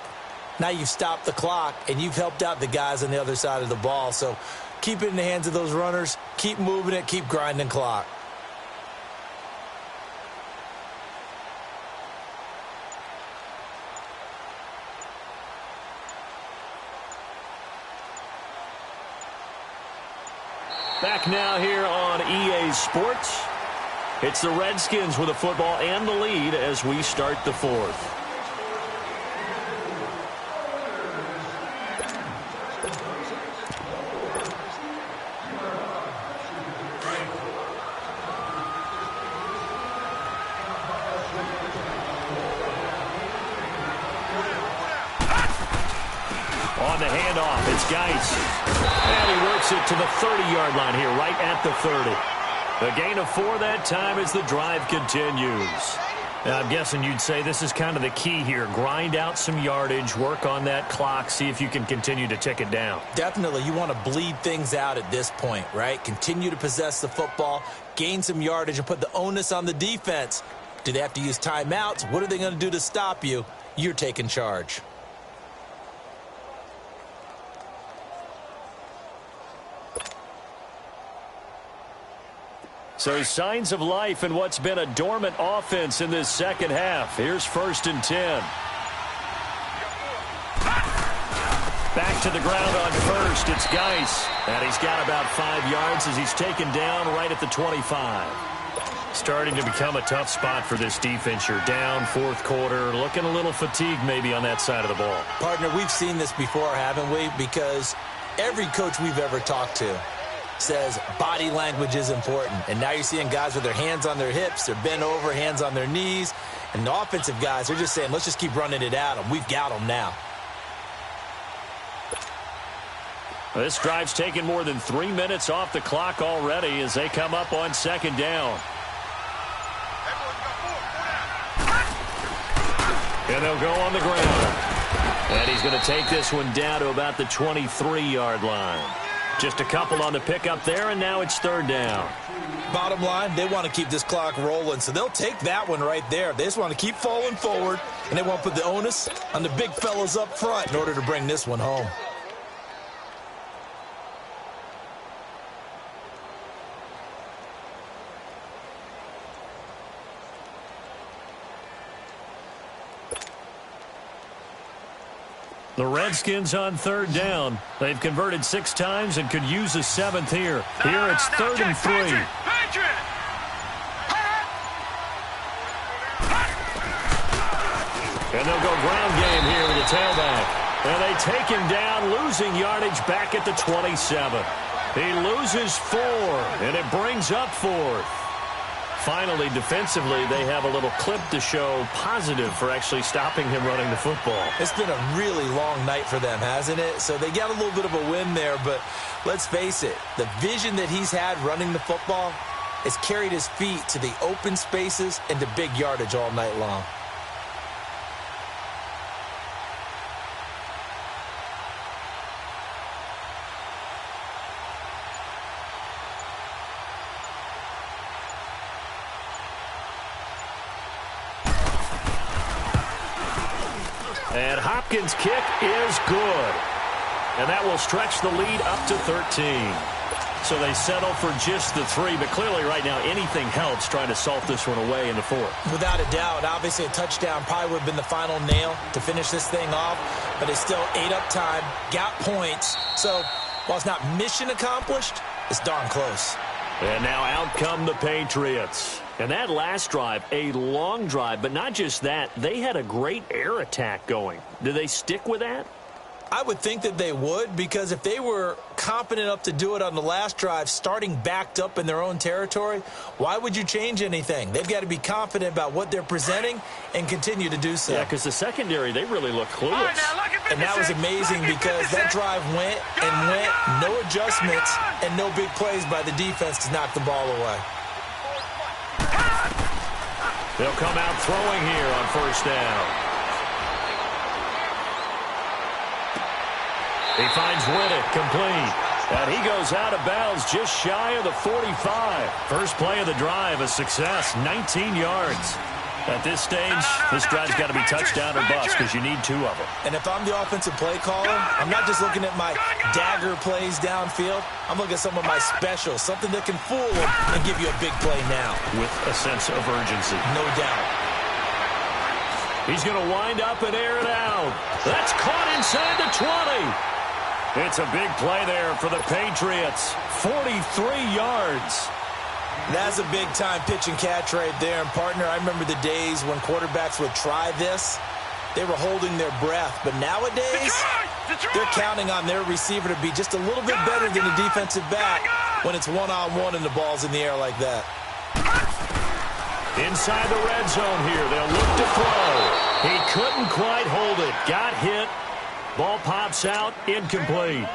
now you've stopped the clock and you've helped out the guys on the other side of the ball. So keep it in the hands of those runners. Keep moving it. Keep grinding clock. Back now here on EA Sports. It's the Redskins with the football and the lead as we start the fourth. On the handoff, it's Geis. And he works it to the 30-yard line here, right at the 30. A gain of 4 that time as the drive continues. Now, I'm guessing you'd say this is kind of the key here. Grind out some yardage, work on that clock, see if you can continue to tick it down. Definitely. You want to bleed things out at this point, right? Continue to possess the football, gain some yardage, and put the onus on the defense. Do they have to use timeouts? What are they going to do to stop you? You're taking charge. So signs of life in what's been a dormant offense in this second half. Here's 1st and 10. Back to the ground on 1st. It's Geis. And he's got about 5 yards as he's taken down right at the 25. Starting to become a tough spot for this defense. You're down 4th quarter. Looking a little fatigued maybe on that side of the ball. Partner, we've seen this before, haven't we? Because every coach we've ever talked to says body language is important. And now you're seeing guys with their hands on their hips, they're bent over, hands on their knees. And the offensive guys, they're just saying, let's just keep running it at them. We've got them now. This drive's taken more than 3 minutes off the clock already as they come up on 2nd down. And they'll go on the ground. And he's going to take this one down to about the 23-yard line. Just a couple on the pickup there, and now it's 3rd down. Bottom line, they want to keep this clock rolling, so they'll take that one right there. They just want to keep falling forward, and they want to put the onus on the big fellas up front in order to bring this one home. The Redskins on 3rd down. They've converted 6 times and could use a 7th here. Here it's 3rd and 3. And they'll go ground game here with the tailback. And they take him down, losing yardage back at the 27. He loses 4, and it brings up 4th. Finally, defensively, they have a little clip to show positive for actually stopping him running the football. It's been a really long night for them, hasn't it? So they got a little bit of a win there, but let's face it, the vision that he's had running the football has carried his feet to the open spaces and to big yardage all night long. And Hopkins' kick is good. And that will stretch the lead up to 13. So they settle for just the 3, but clearly right now anything helps trying to salt this one away in the 4th. Without a doubt, obviously a touchdown probably would have been the final nail to finish this thing off, but it's still ate up time, got points. So while it's not mission accomplished, it's darn close. And now out come the Patriots. And that last drive, a long drive, but not just that, they had a great air attack going. Do they stick with that? I would think that they would, because if they were competent enough to do it on the last drive, starting backed up in their own territory, why would you change anything? They've got to be confident about what they're presenting and continue to do so. Yeah, because the secondary, they really look clueless. And that was amazing because that drive went and went, no adjustments, and no big plays by the defense to knock the ball away. They'll come out throwing here on first down. He finds Riddick, complete. And he goes out of bounds just shy of the 45. First play of the drive, a success, 19 yards. At this stage, this drive's got to be touchdown or bust because you need 2 of them. And if I'm the offensive play caller, I'm not just looking at my dagger plays downfield. I'm looking at some of my specials, something that can fool them and give you a big play now. With a sense of urgency. No doubt. He's going to wind up and air it out. That's caught inside the 20. It's a big play there for the Patriots. 43 yards. That's a big-time pitch and catch right there. And, partner, I remember the days when quarterbacks would try this. They were holding their breath. But nowadays, they're counting on their receiver to be just a little bit better than the defensive back when it's one-on-one and the ball's in the air like that. Inside the red zone here. They'll look to throw. He couldn't quite hold it. Got hit. Ball pops out, incomplete.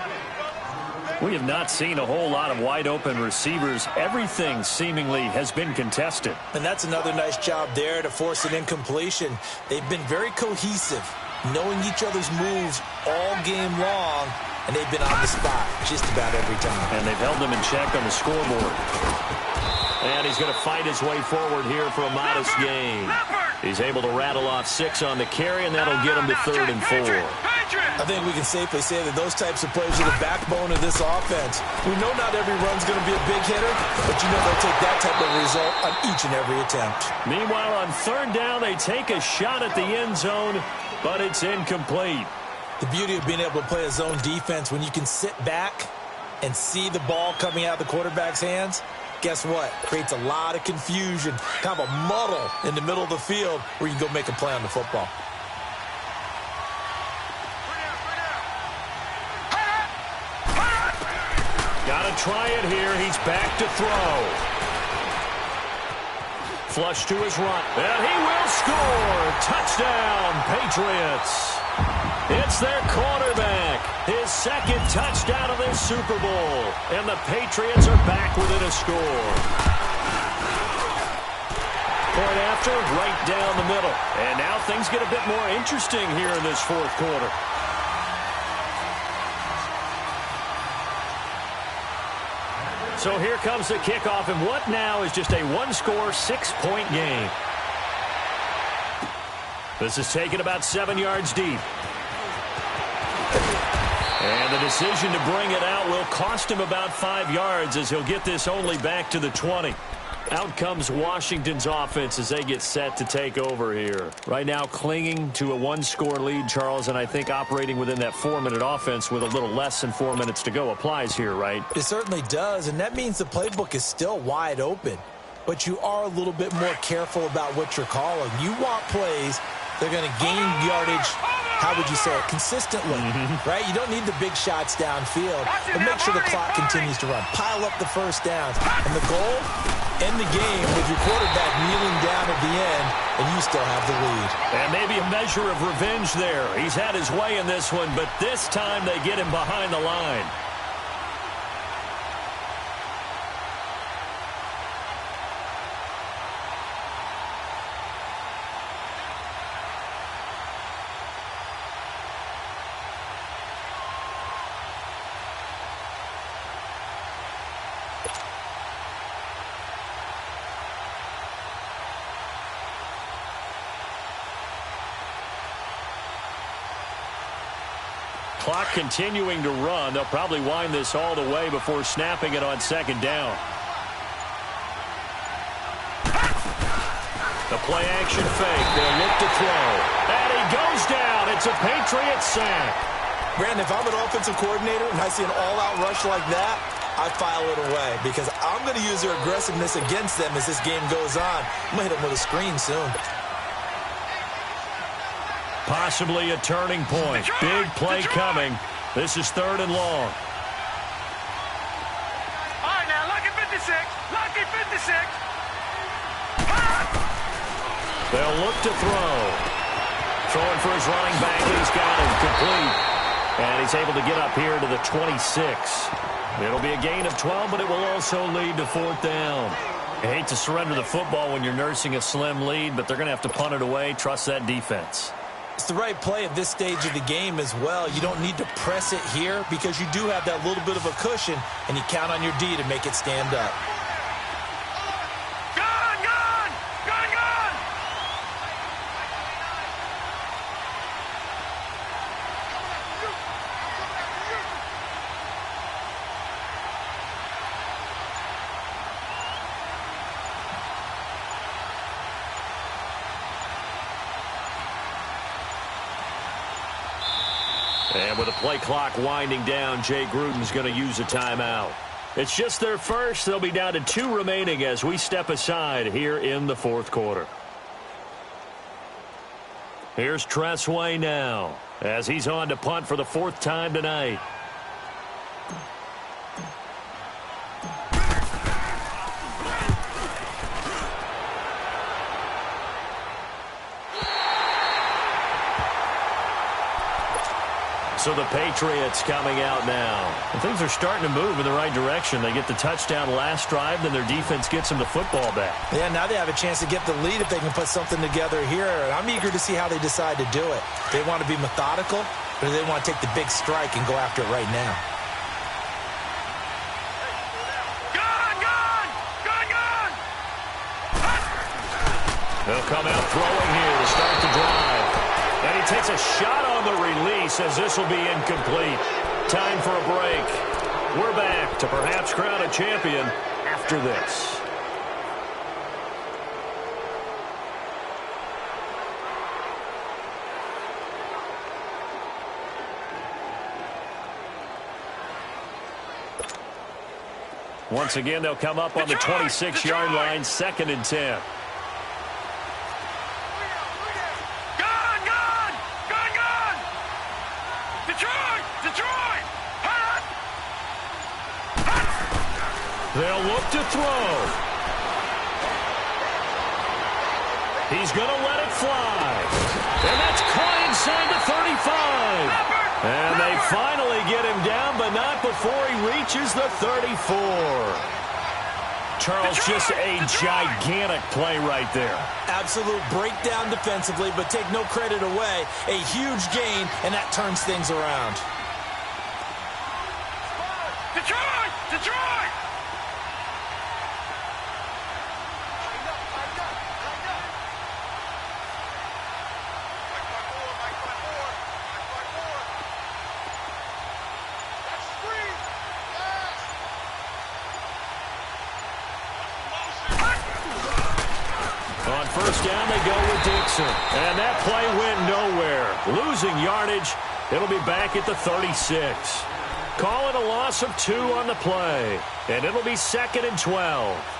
We have not seen a whole lot of wide-open receivers. Everything seemingly has been contested. And that's another nice job there to force an incompletion. They've been very cohesive, knowing each other's moves all game long, and they've been on the spot just about every time. And they've held them in check on the scoreboard. And he's going to fight his way forward here for a modest gain. He's able to rattle off 6 on the carry, and that'll get him to 3rd and 4. I think we can safely say that those types of plays are the backbone of this offense. We know not every run's going to be a big hitter, but you know they'll take that type of result on each and every attempt. Meanwhile, on 3rd down, they take a shot at the end zone, but it's incomplete. The beauty of being able to play a zone defense when you can sit back and see the ball coming out of the quarterback's hands, guess what? Creates a lot of confusion, kind of a muddle in the middle of the field where you can go make a play on the football. Got to try it here. He's back to throw. Flush to his right. And he will score. Touchdown, Patriots. It's their quarterback. His 2nd touchdown of this Super Bowl. And the Patriots are back within a score. Point after, right down the middle. And now things get a bit more interesting here in this 4th quarter. So here comes the kickoff, and what now is just a 1-score, 6-point game. This is taken about 7 yards deep. And the decision to bring it out will cost him about 5 yards as he'll get this only back to the 20. Out comes Washington's offense as they get set to take over here. Right now clinging to a 1-score lead, Charles, and I think operating within that 4-minute offense with a little less than 4 minutes to go applies here, right? It certainly does, and that means the playbook is still wide open. But you are a little bit more careful about what you're calling. You want plays that are going to gain yardage, how would you say it, consistently, right? You don't need the big shots downfield, but make sure the clock continues to run. Pile up the first downs. And the goal, end the game with your quarterback kneeling down at the end, and you still have the lead. And maybe a measure of revenge there. He's had his way in this one, but this time they get him behind the line. Clock continuing to run. They'll probably wind this all the way before snapping it on 2nd down. The play action fake. They'll look to throw. And he goes down. It's a Patriots sack. Brandon, if I'm an offensive coordinator and I see an all-out rush like that, I file it away because I'm going to use their aggressiveness against them as this game goes on. I'm going to hit them with a screen soon. Possibly a turning point. Big play coming. This is 3rd and long. All right, now, lucky 56. Lucky 56. They'll look to throw. Throwing for his running back. He's got him complete. And he's able to get up here to the 26. It'll be a gain of 12, but it will also lead to 4th down. I hate to surrender the football when you're nursing a slim lead, but they're going to have to punt it away. Trust that defense. It's the right play at this stage of the game as well. You don't need to press it here because you do have that little bit of a cushion, and you count on your D to make it stand up. And with the play clock winding down, Jay Gruden's going to use a timeout. It's just their first. They'll be down to 2 remaining as we step aside here in the 4th quarter. Here's Tressway now as he's on to punt for the 4th time tonight. So the Patriots coming out now. And things are starting to move in the right direction. They get the touchdown last drive, then their defense gets them the football back. Yeah, now they have a chance to get the lead if they can put something together here. And I'm eager to see how they decide to do it. They want to be methodical, or they want to take the big strike and go after it right now. They'll come out throwing here to start the drive. And he takes a shot on the release as this will be incomplete. Time for a break. We're back to perhaps crown a champion after this. Once again, they'll come up on the 26-yard line, 2nd and 10. They'll look to throw. He's going to let it fly. And that's caught inside the 35. And they finally get him down, but not before he reaches the 34. Charles, just a gigantic play right there. Absolute breakdown defensively, but take no credit away. A huge gain, and that turns things around. Detroit! Detroit! On first down, they go with Dixon. And that play went nowhere. Losing yardage. It'll be back at the 36. Call it a loss of 2 on the play. And it'll be 2nd and 12.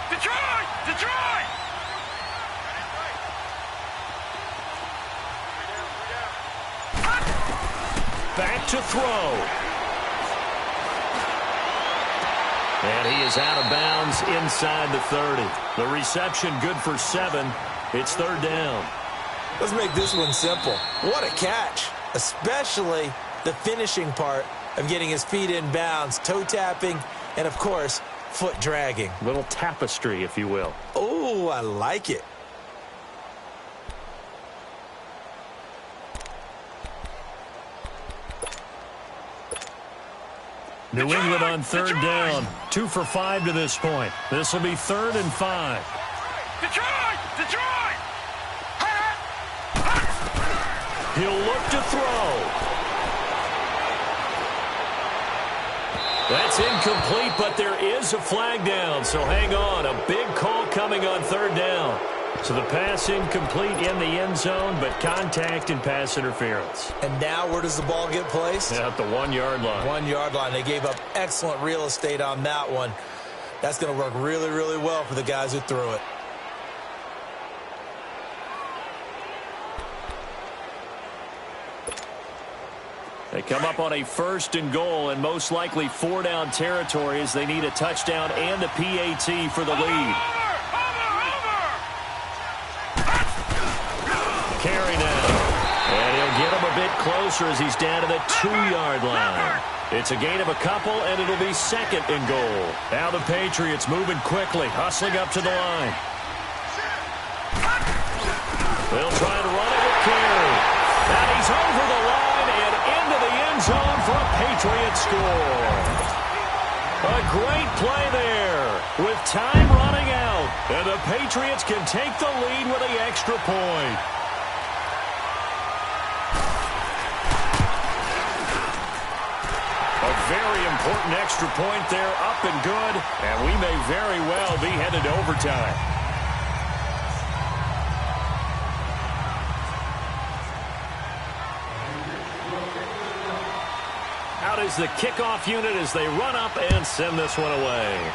Detroit! Detroit! Back to throw. And he is out of bounds inside the 30. The reception good for 7. It's 3rd down. Let's make this one simple. What a catch, especially the finishing part of getting his feet in bounds, toe tapping, and, of course, foot dragging. Little tapestry, if you will. Oh, I like it. New England on 3rd down. 2 for 5 to this point. This will be 3rd and 5. Detroit! Detroit! He'll look to throw. That's incomplete, but there is a flag down, so hang on. A big call coming on 3rd down. So the pass incomplete in the end zone, but contact and pass interference. And now where does the ball get placed? At the 1-yard line. 1-yard line. They gave up excellent real estate on that one. That's going to work really, really well for the guys who threw it. They come up on a 1st and goal, and most likely 4-down territory as they need a touchdown and a PAT for the lead. Carry now. And he'll get him a bit closer as he's down to the 2-yard line. It's a gain of a couple, and it'll be 2nd and goal. Now the Patriots moving quickly, hustling up to the line. They'll try to run it with Carey. And he's over the line and into the end zone for a Patriot score. A great play there with time running out. And the Patriots can take the lead with the extra point. A very important extra point there, up and good, and we may very well be headed to overtime. Out is the kickoff unit as they run up and send this one away.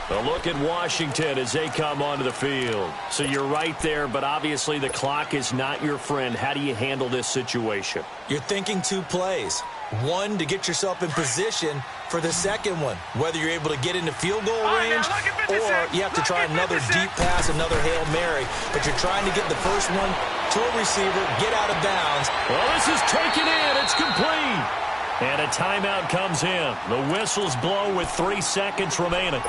A look at Washington as they come onto the field. So you're right there, but obviously the clock is not your friend. How do you handle this situation? You're thinking 2 plays. One, to get yourself in position for the second one, whether you're able to get into field goal range or you have to try another deep pass, another Hail Mary. But you're trying to get the first one to a receiver, get out of bounds. Well, this is taken in. It's complete. And a timeout comes in. The whistles blow with 3 seconds remaining.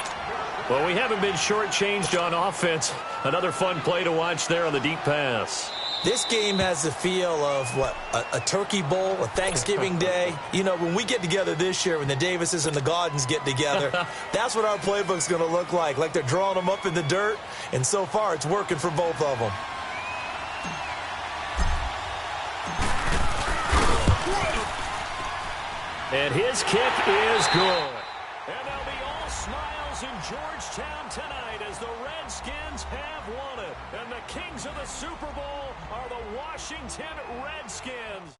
Well, we haven't been shortchanged on offense. Another fun play to watch there on the deep pass. This game has the feel of, what, a turkey bowl, a Thanksgiving day. You know, when we get together this year, when the Davises and the Gaudens get together, that's what our playbook's going to look like they're drawing them up in the dirt, and so far it's working for both of them. And his kick is good. And they'll be all smiles in Georgetown tonight as the Redskins have won it. And the kings of the Super Bowl are the Washington Redskins.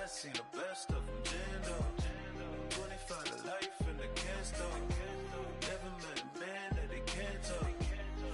done seen the best of them, jammed up. 25 to life and they can't stop. Never met a man that they can't talk.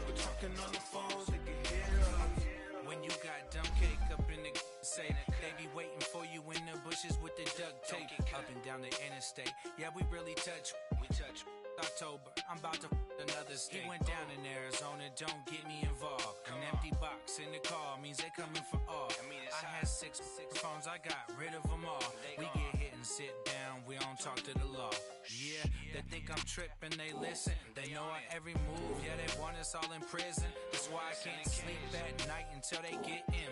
We're talking on the phones, they can hear us. When you got dumb cake up in the say that they be waiting for you in the bushes with the duct tape up and down the interstate. Yeah, we really touch. We touch. October, I'm about to another state. He went down in Arizona, don't get me involved. An empty box in the car means they coming for all. I had six phones, I got rid of them all. We get hit and sit down, we don't talk to the law. Yeah, they think I'm tripping, they listen. They know our every move, yeah, they want us all in prison. That's why I can't sleep at night until they get in.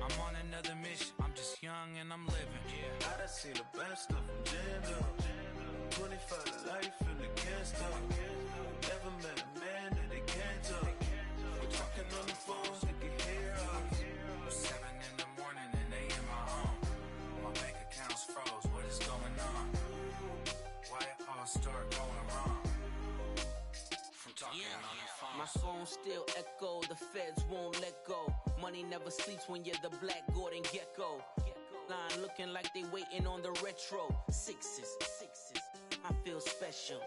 I'm on another mission, I'm just young and I'm living. I done seen the best of them, jammed up. 25 to life and they can't stop. Never met a man that they can't talk. We're talking on the phones, they can hear us. 7 in the morning and they in my home. My bank account's froze, what is going on? Why it all start going wrong? From talking on the phone. My phone still echo, the feds won't let go. Money never sleeps when you're the Black Gordon Gecko. Line looking like they waiting on the retro. Sixes, I feel special.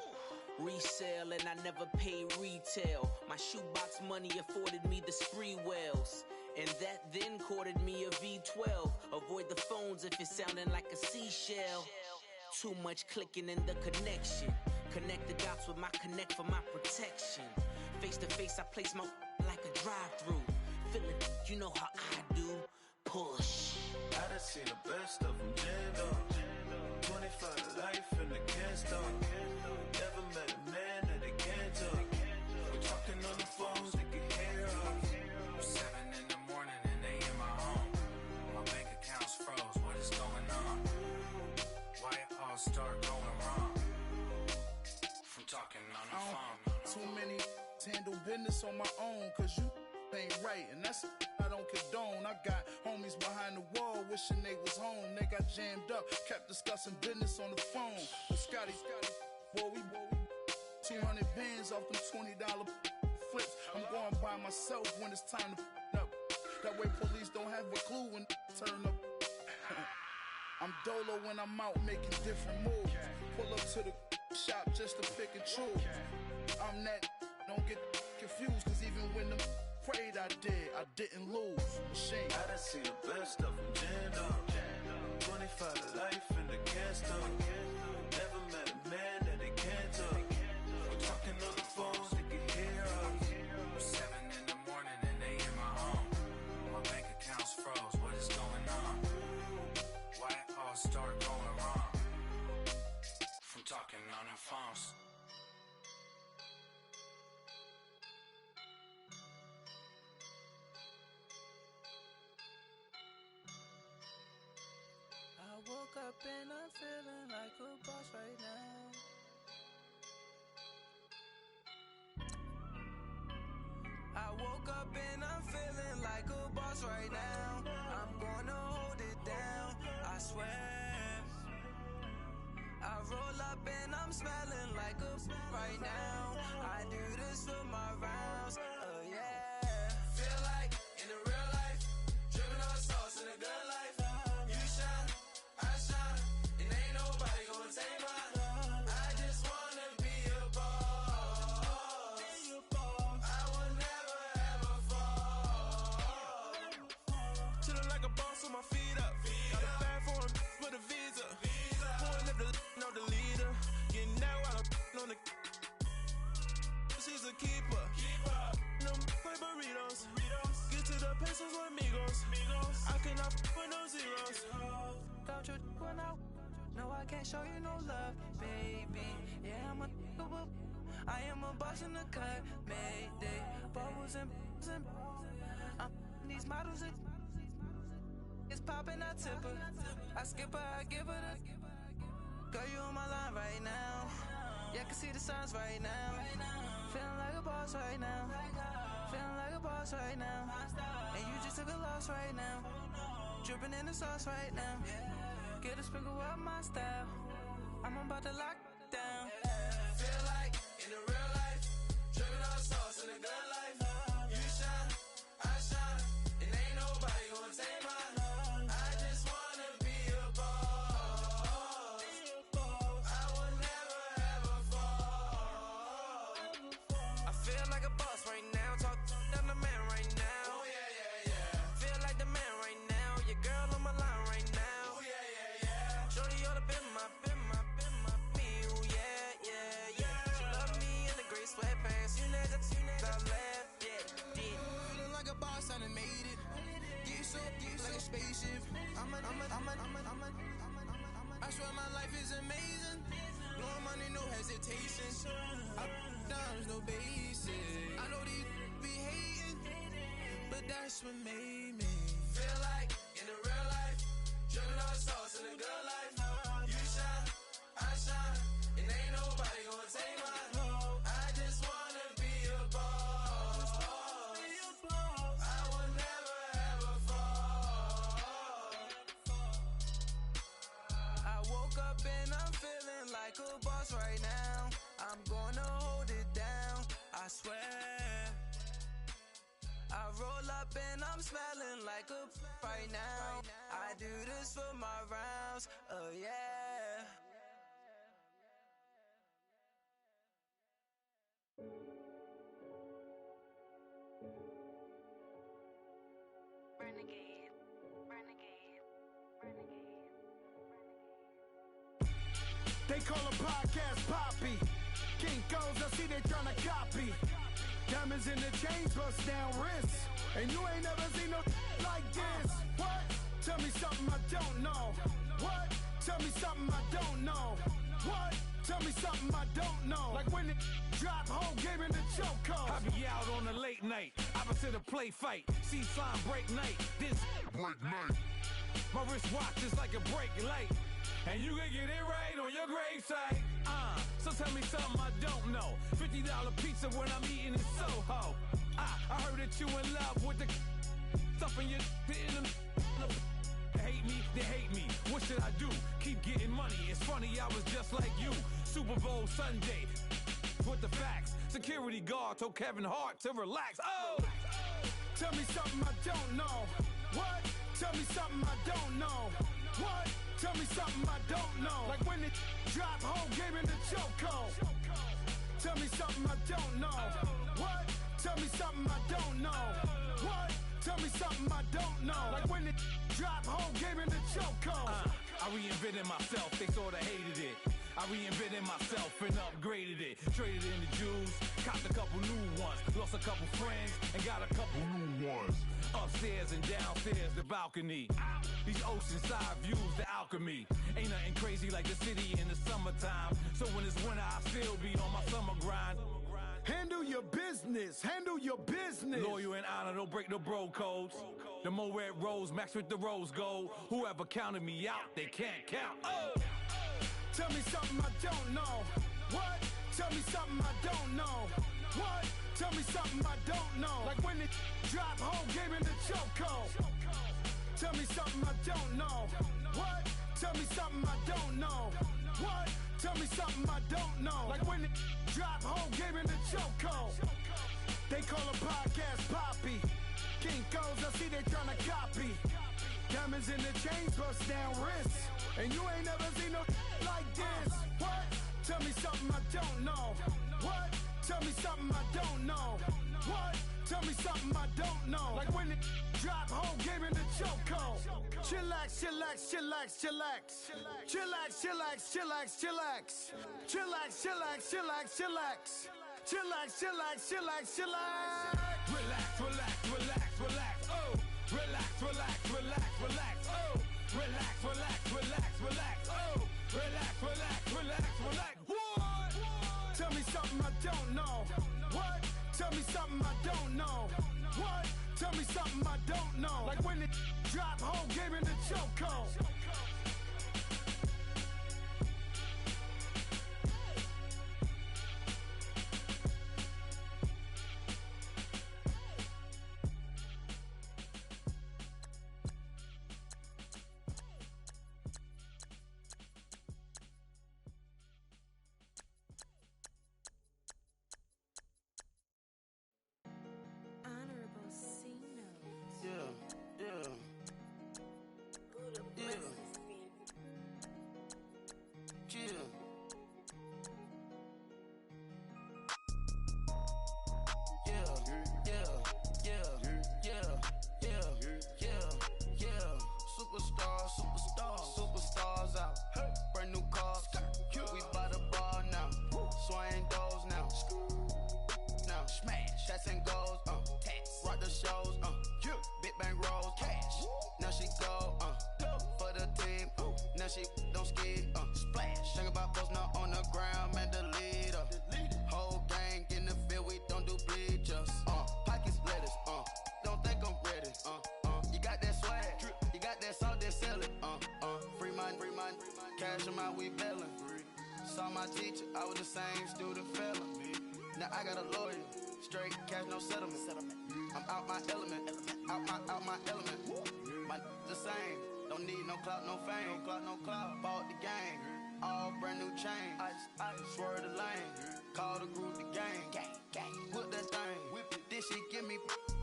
Resale and I never pay retail. My shoebox money afforded me the spree wells. And that then courted me a V12. Avoid the phones if it's sounding like a seashell. Too much clicking in the connection. Connect the dots with my connect for my protection. Face to face I place my like a drive-through. Feeling, you know how I do. Push. I done seen the best of them, jammed up. 25 to life and they can't stop. Never met a man that they can't talk. We're talking on the phones, they can hear us. 7 in the morning and they in my home. My bank account's froze, what is going on? Why it all start going wrong? From talking on the phone. Too many handle business on my own, cause you ain't right, and that's I don't condone. I got homies behind the wall wishing they was home. They got jammed up, kept discussing business on the phone. But Scotty, boy, we 200 bands off them $20 flips. I'm going by myself when it's time to up. That way police don't have a clue when turn up. I'm dolo when I'm out making different moves. Pull up to the shop just to pick and choose. I'm that, don't get confused, cause even when them prayed I didn't lose. Machine. I done seen the best of them, jammed up. 25 to life and they can't stop. Never met a man that they can't talk. We're talking on the phones, they can hear us. 7 in the morning and they in my home. My bank account's froze, what is going on? Why it all start going wrong? From talking on the phones. I woke up and I'm feeling like a boss right now. I woke up and I'm feeling like a boss right now. I'm gonna hold it down, I swear. I roll up and I'm smelling like a right now. I do this for my rounds, oh yeah. Feel like in the real life, dripping on sauce in a good life. Take mine. I just wanna be a boss. I will never ever fall. Chillin' like a boss with my feet up. Got a bag for him with a visa. Pulling up the know the leader. Getting that while I'm on the. She's a keeper. No play burritos. Get to the pesos with amigos. I cannot with no zeros. Don't you run out. No, I can't show you no love, baby. Yeah, I am a boss in the cut, mayday. Bubbles and these models are it's popping, I tip her. I skip her, I give her the. Girl, you on my line right now. Yeah, I can see the signs right now. Feeling like a boss right now. Feeling like a boss right now. And you just took a loss right now. Dripping in the sauce right now. Get a sprinkle up my style. I'm about to lock down. Feel like in the real life, dripping on sauce in a good life. You shine, I shine, and ain't nobody gonna take mine. I just wanna like a boss right now. I'm gonna hold it down, I swear. I roll up and I'm smelling like a right now. I do this for my rounds, oh yeah. Renegade, renegade, renegade, renegade. They call a podcast Poppy. Kinkos, I see they tryna copy. Diamonds in the chains, bust down wrists. And you ain't never seen no like this. What? Tell me something I don't know. What? Tell me something I don't know. What? Tell me something I don't know. Like when it drop, whole game in the chokehold. I be out on a late night, opposite a play fight. See slime break night, this break night. My wristwatch is like a break light. And you can get it right on your gravesite. So tell me something I don't know. $50 pizza when I'm eating in Soho. I heard that you in love with the stuff in your in the hate me, they hate me. What should I do? Keep getting money. It's funny, I was just like you. Super Bowl Sunday with the facts. Security guard told Kevin Hart to relax. Oh! Tell me something I don't know. What? Tell me something I don't know. What? Tell me something I don't know. Like when it drop, whole game in the chokehold. Tell me something I don't know. What? Tell me something I don't know. What? Tell me something I don't know. Like when it drop, whole game in the chokehold. I reinvented myself, they sorta hated it. I reinvented myself and upgraded it. Traded in the Jews, copped a couple new ones. Lost a couple friends and got a couple new ones. Upstairs and downstairs, the balcony. These oceanside views, the alchemy. Ain't nothing crazy like the city in the summertime. So when it's winter, I still be on my summer grind. Handle your business, handle your business. Loyal and honor, don't break no bro codes. The more red rose, max with the rose gold. Whoever counted me out, they can't count. Oh! Tell me something I don't know. What? Tell me something I don't know. What? Tell me something I don't know. Like when it drop, whole game in the chokehold. Tell me something I don't know. What? Tell me something I don't know. What? Tell me something I don't know. Like when it drop, whole game in the chokehold. They call a podcast Poppy. Kinkos, I see they tryna copy. Diamonds in the chains, bust down wrists. And you ain't never seen no like this. What? Tell me something I don't know. What? Tell me something I don't know. What? Tell me something I don't know. Like when it drop, whole game in the chokehold. Chillax, chillax, chillax, chillax. Chillax, chillax, chillax, chillax. Chillax, chillax, chillax, chillax. Chillax, chillax, chillax, chillax. Relax, relax, relax, relax. Oh! Relax, relax, relax, relax. Oh! Relax, relax, relax, relax. Oh! Relax, relax, relax, relax. What? Tell me something I don't know. What? Tell me something I don't know. What? Tell me something I don't know. Like when it drop, whole game in the chokehold. Honorable C notes. Yeah, yeah. Yeah. Chill. Yeah, yeah, yeah, yeah, yeah, yeah, yeah. Superstars out. Brand new cars. We by the bar now. Swing doors now. Now smash, shots and goals. Rock the shows. Big bang rolls. Cash. Now she go. For the team. Now she don't ski. Splash. Think about post now on the ground, man. The leader. Whole gang in the field. We don't do bleachers. Pockets lettuce. Don't think I'm ready. You got that swag. You got that salt, then sell it. Free mind. Cash them out, we bailin'. Saw my teacher, I was the same student fella. Now I got a lawyer, straight cash, no settlement. I'm out my element, out my element. My the same, don't need no clout, no fame. Bought the game, all brand new chain. I swear the lane. Call the group the gang. Whip that thing. Whip it. This shit give me.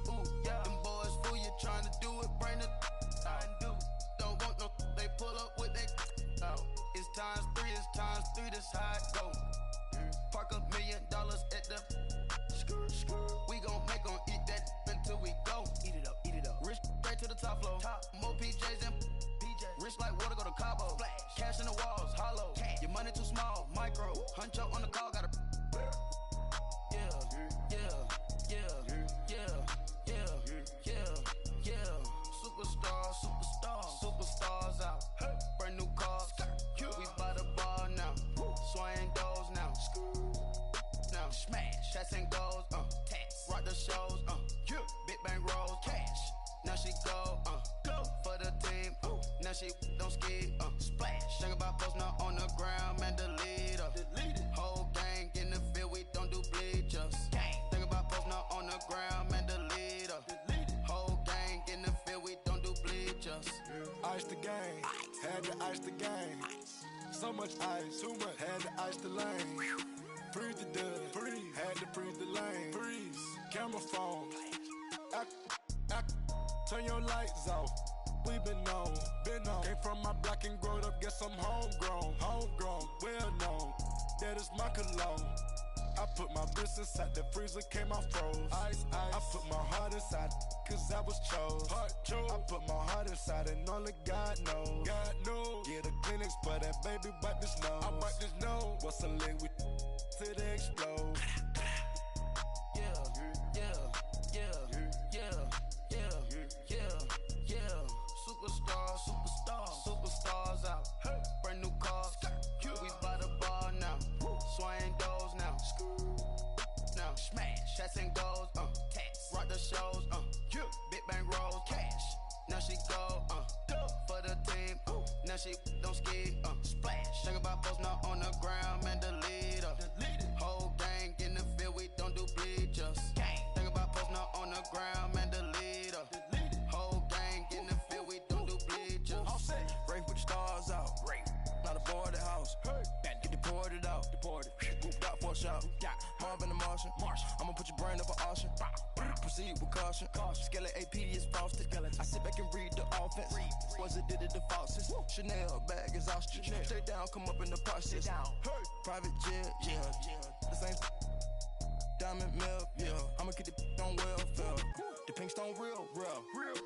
Ooh, yeah. Them boys fool you trying to do it. Bring the out. Don't want no. They pull up with they out. It's times 3. It's times 3. This how it go. Park $1 million at the. We gon' make 'em eat that until we go. Eat it up, eat it up. Rich straight to the top floor. More PJs and PJs. Rich like water, go to Cabo. Splash. Cash in the walls, hollow. Cash. Your money too small, micro. Hunch up on the call, gotta. Superstars out. Brand new cars. We buy the ball now. Swaying doors now. Now smash. Shots and goals. Tax. Rock the shows. Big bang rolls. Cash. Now she go. Go for the team. Now she don't ski. Splash. Think about posting up on the ground, man. Delete her. Whole gang in the field. We don't do bleachers. Think about posting up on the ground, man. Delete her. Whole gang in the field. We don't do bleachers. Ice the game, had to ice the game. So much ice, too much, had to ice the lane. Freeze the dud, freeze, had to freeze the lane. Freeze, camera phone. Turn your lights off. We been on. Came from my block and growed up, guess I'm homegrown, well known. That is my cologne. I put my wrist inside the freezer, came out froze. Ice. I put my heart inside, cause I was chose. I put my heart inside and only God knows. Yeah, the clinics, but that baby wipe this nose. I wipe this nose. What's a lick with till they explode? Superstars out. Brand new cars. We buy the ball now. Swaying doors now. Now smash. Shots and goals. Tax. Rock the shows. Big bang rolls. Cash. Now she go. For the team. Now she don't ski. Splash. Think about posting up on the ground, man. Delete her. Whole gang in the field. We don't do bleachers. Think about posting up on the ground, man. Delete her. Whole gang in the field. We don't do bleachers. Race with the stars out. Not a boarded house. Get deported out. Grouped out for a shot. Marvin the Martian. I'ma put your brain up for auction. Proceed with caution. Skeleton AP is frosted. I sit back and read the offense. Was it did it the faucets? Chanel bag is ostrich. Stay down, come up in the process. Private jet, yeah. The same diamond milk, yeah. I'ma keep the on welfare. The pink stone real.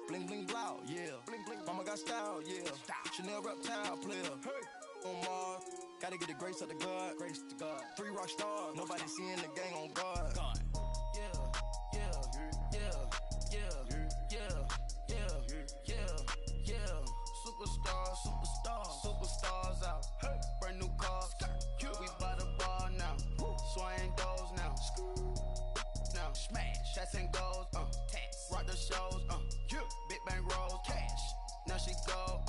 Bling bling blow, yeah. Mama got style, yeah. Chanel reptile player. On Mars, gotta get the grace of the God. 3 rock stars, nobody seeing the gang on guard. Superstars out. Brand new cars. We buy the ball now. Swaying doors now. Now smash. Shots and goals. Tax. Rock the shows. Big bang rolls. Cash. Now she go.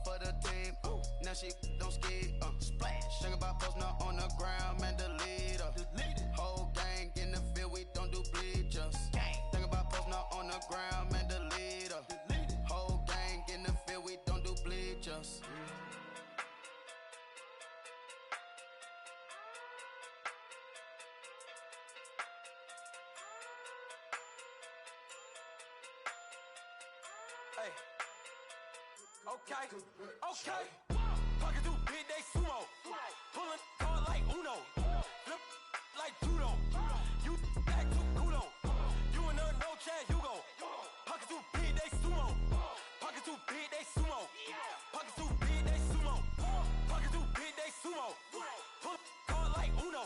For the team. Now she don't ski. Splash. Think about posting up on the ground, man. Delete her. Whole gang in the field. We don't do bleachers. Think about posting up on the ground, man. Delete her. Whole gang in the field. We don't do bleachers. Hey. Okay. Pocket through big day sumo. Pulling card like Uno. Flip like judo. You act too kudo. You and her no chance, you go. Pocket through big day sumo. Pocket through big day sumo. Pocket through big day sumo. Pocket through big day sumo. Pull card like Uno.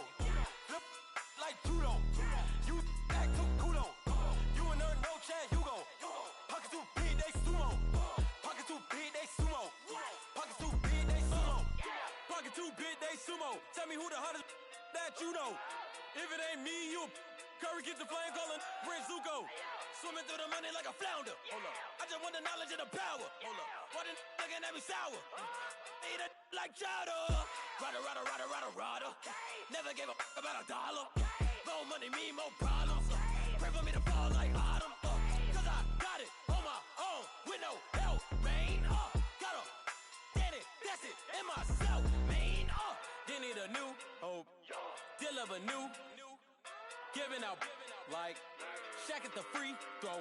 Flip like judo. You act too kudo. You and her no chance, you go. Pocket through big day sumo. Pocket too big, they sumo. Pocket too big, they sumo. Pocket too big, they sumo. Tell me who the hottest that you know. If it ain't me, you Curry gets the flame calling Prince Zuko. Swimming through the money like a flounder. Hold up. I just want the knowledge and the power. Hold up. Why the looking at me sour? Eat it like chowder. Rada. Never gave a about $1. More money, me, more problems. Pray for me to fall like autumn. Cause I got it on my own with no help, man. Got a, get it, that's it, and myself, man. They need a new new, giving out like Shaq at the free throw.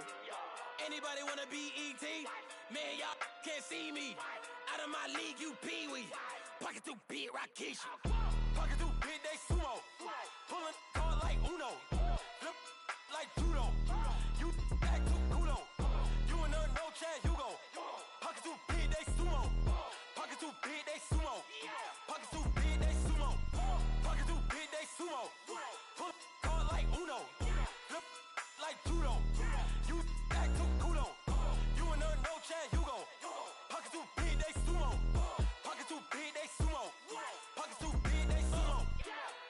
Anybody wanna be ET? Man, y'all can't see me. Out of my league, you pee-wee. Pocket too big, Rakishi. Pocket too big, they sumo. Pulling card like Uno. Flip like judo. You act too culo. You and her no Chad Hugo. Pocket too big, they sumo. Pocket too big, they sumo. Pocket too big, they sumo. Pocket too big, they sumo. Pull card like Uno. Flip like judo. You act too culo. You and her no Chad Hugo. Pocket too big, they sumo. Pocket too big, they sumo. Pocket too big, they sumo.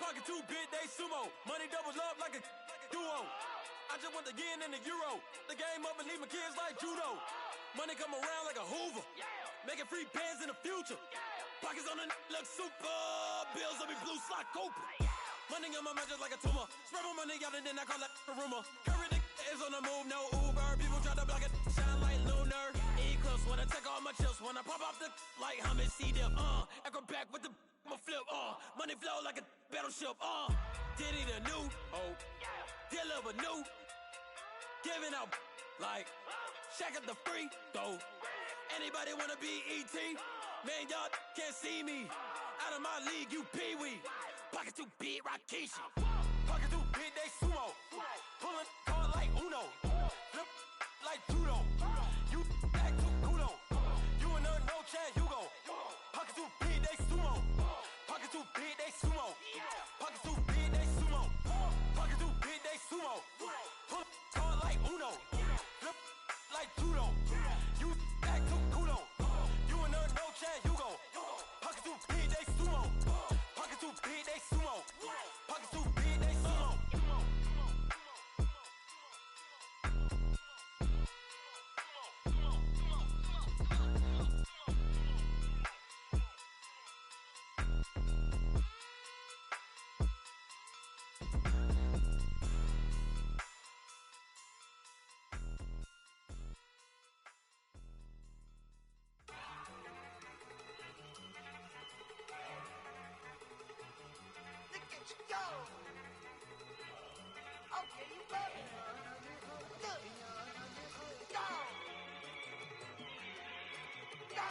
Pocket too big, they sumo. Money doubles up like a duo. I just want the yen and the euro. The game up and leave my kids like judo. Money come around like a Hoover. Making free bands in the future. Pockets on the look super. Bills on me blue slot Cooper. Money on my mind just like a tumor. Spread my money out and then I call that a rumor. Curry the is on the move, no Uber. People try to block it, shine like lunar. Eclipse when I take all my chips. When I pop off the like hummus, see them. Acrobat with the flip. Money flow like a battleship. Diddy the new. Deliver new. Giving out like Shaq at the free throw. Anybody wanna be ET? Man, y'all can't see me. Out of my league, you pee-wee. Pocket too big, Rakishi. Pocket too big, they sumo. Pulling card like Uno. Flip like judo. You act too culo. You and her no Chad Hugo. Pocket too big, they sumo. Pocket too big, they sumo. Pocket too big, they sumo. Pocket too big, they sumo. Pull card like Uno. Flip like judo. You act too culo. You and her no Chad Hugo. Pocket too big, they sumo. Pocket too big, they sumo. Pocket too big, they sumo. Look at you go. Okay, you better. Look. Go. Go.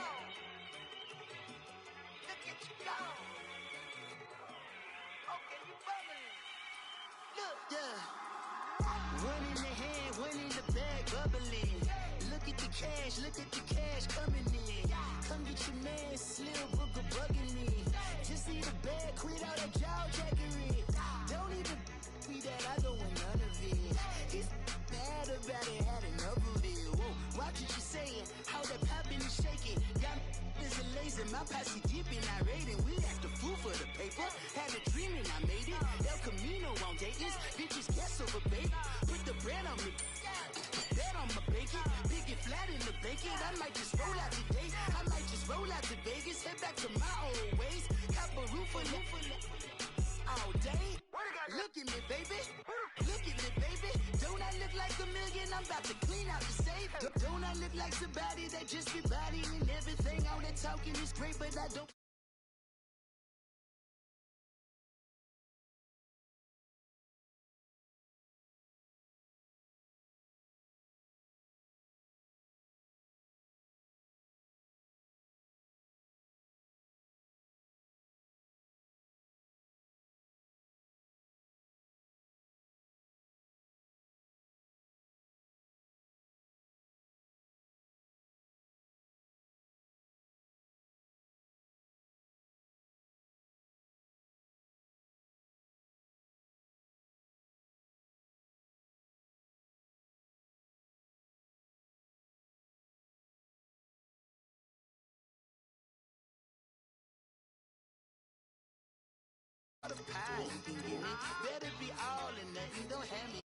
Look at you go. Okay, you better. Look. Yeah. One in the hand, one in the bag, bubbling. Look at the cash coming in. Come get your man, Slim Booker bugging me. Just need a bag, quit all that jaw jackery. Don't even me that I don't want none of it. He's mad about it, had enough of it. Whoa, watch what you saying, how that poppin' and shaking. Got is a lazy, my posse deep and I raiding. We act a fool for the paper. Had a dream and I made it. El Camino on Dayton's, bitches guess over baby. Put the bread on me. Bet on my bacon, big and flat in the bacon. I might just roll out today. I might just roll out to Vegas, head back to my old ways. Cop a roof for all day. Look at me, baby. Look at me, baby. Don't I look like a million? I'm about to clean out the safe. Don't I look like somebody that just be bodying everything? All that talking is great, but I don't. The pie you can give me better be all or nothing. Don't hand me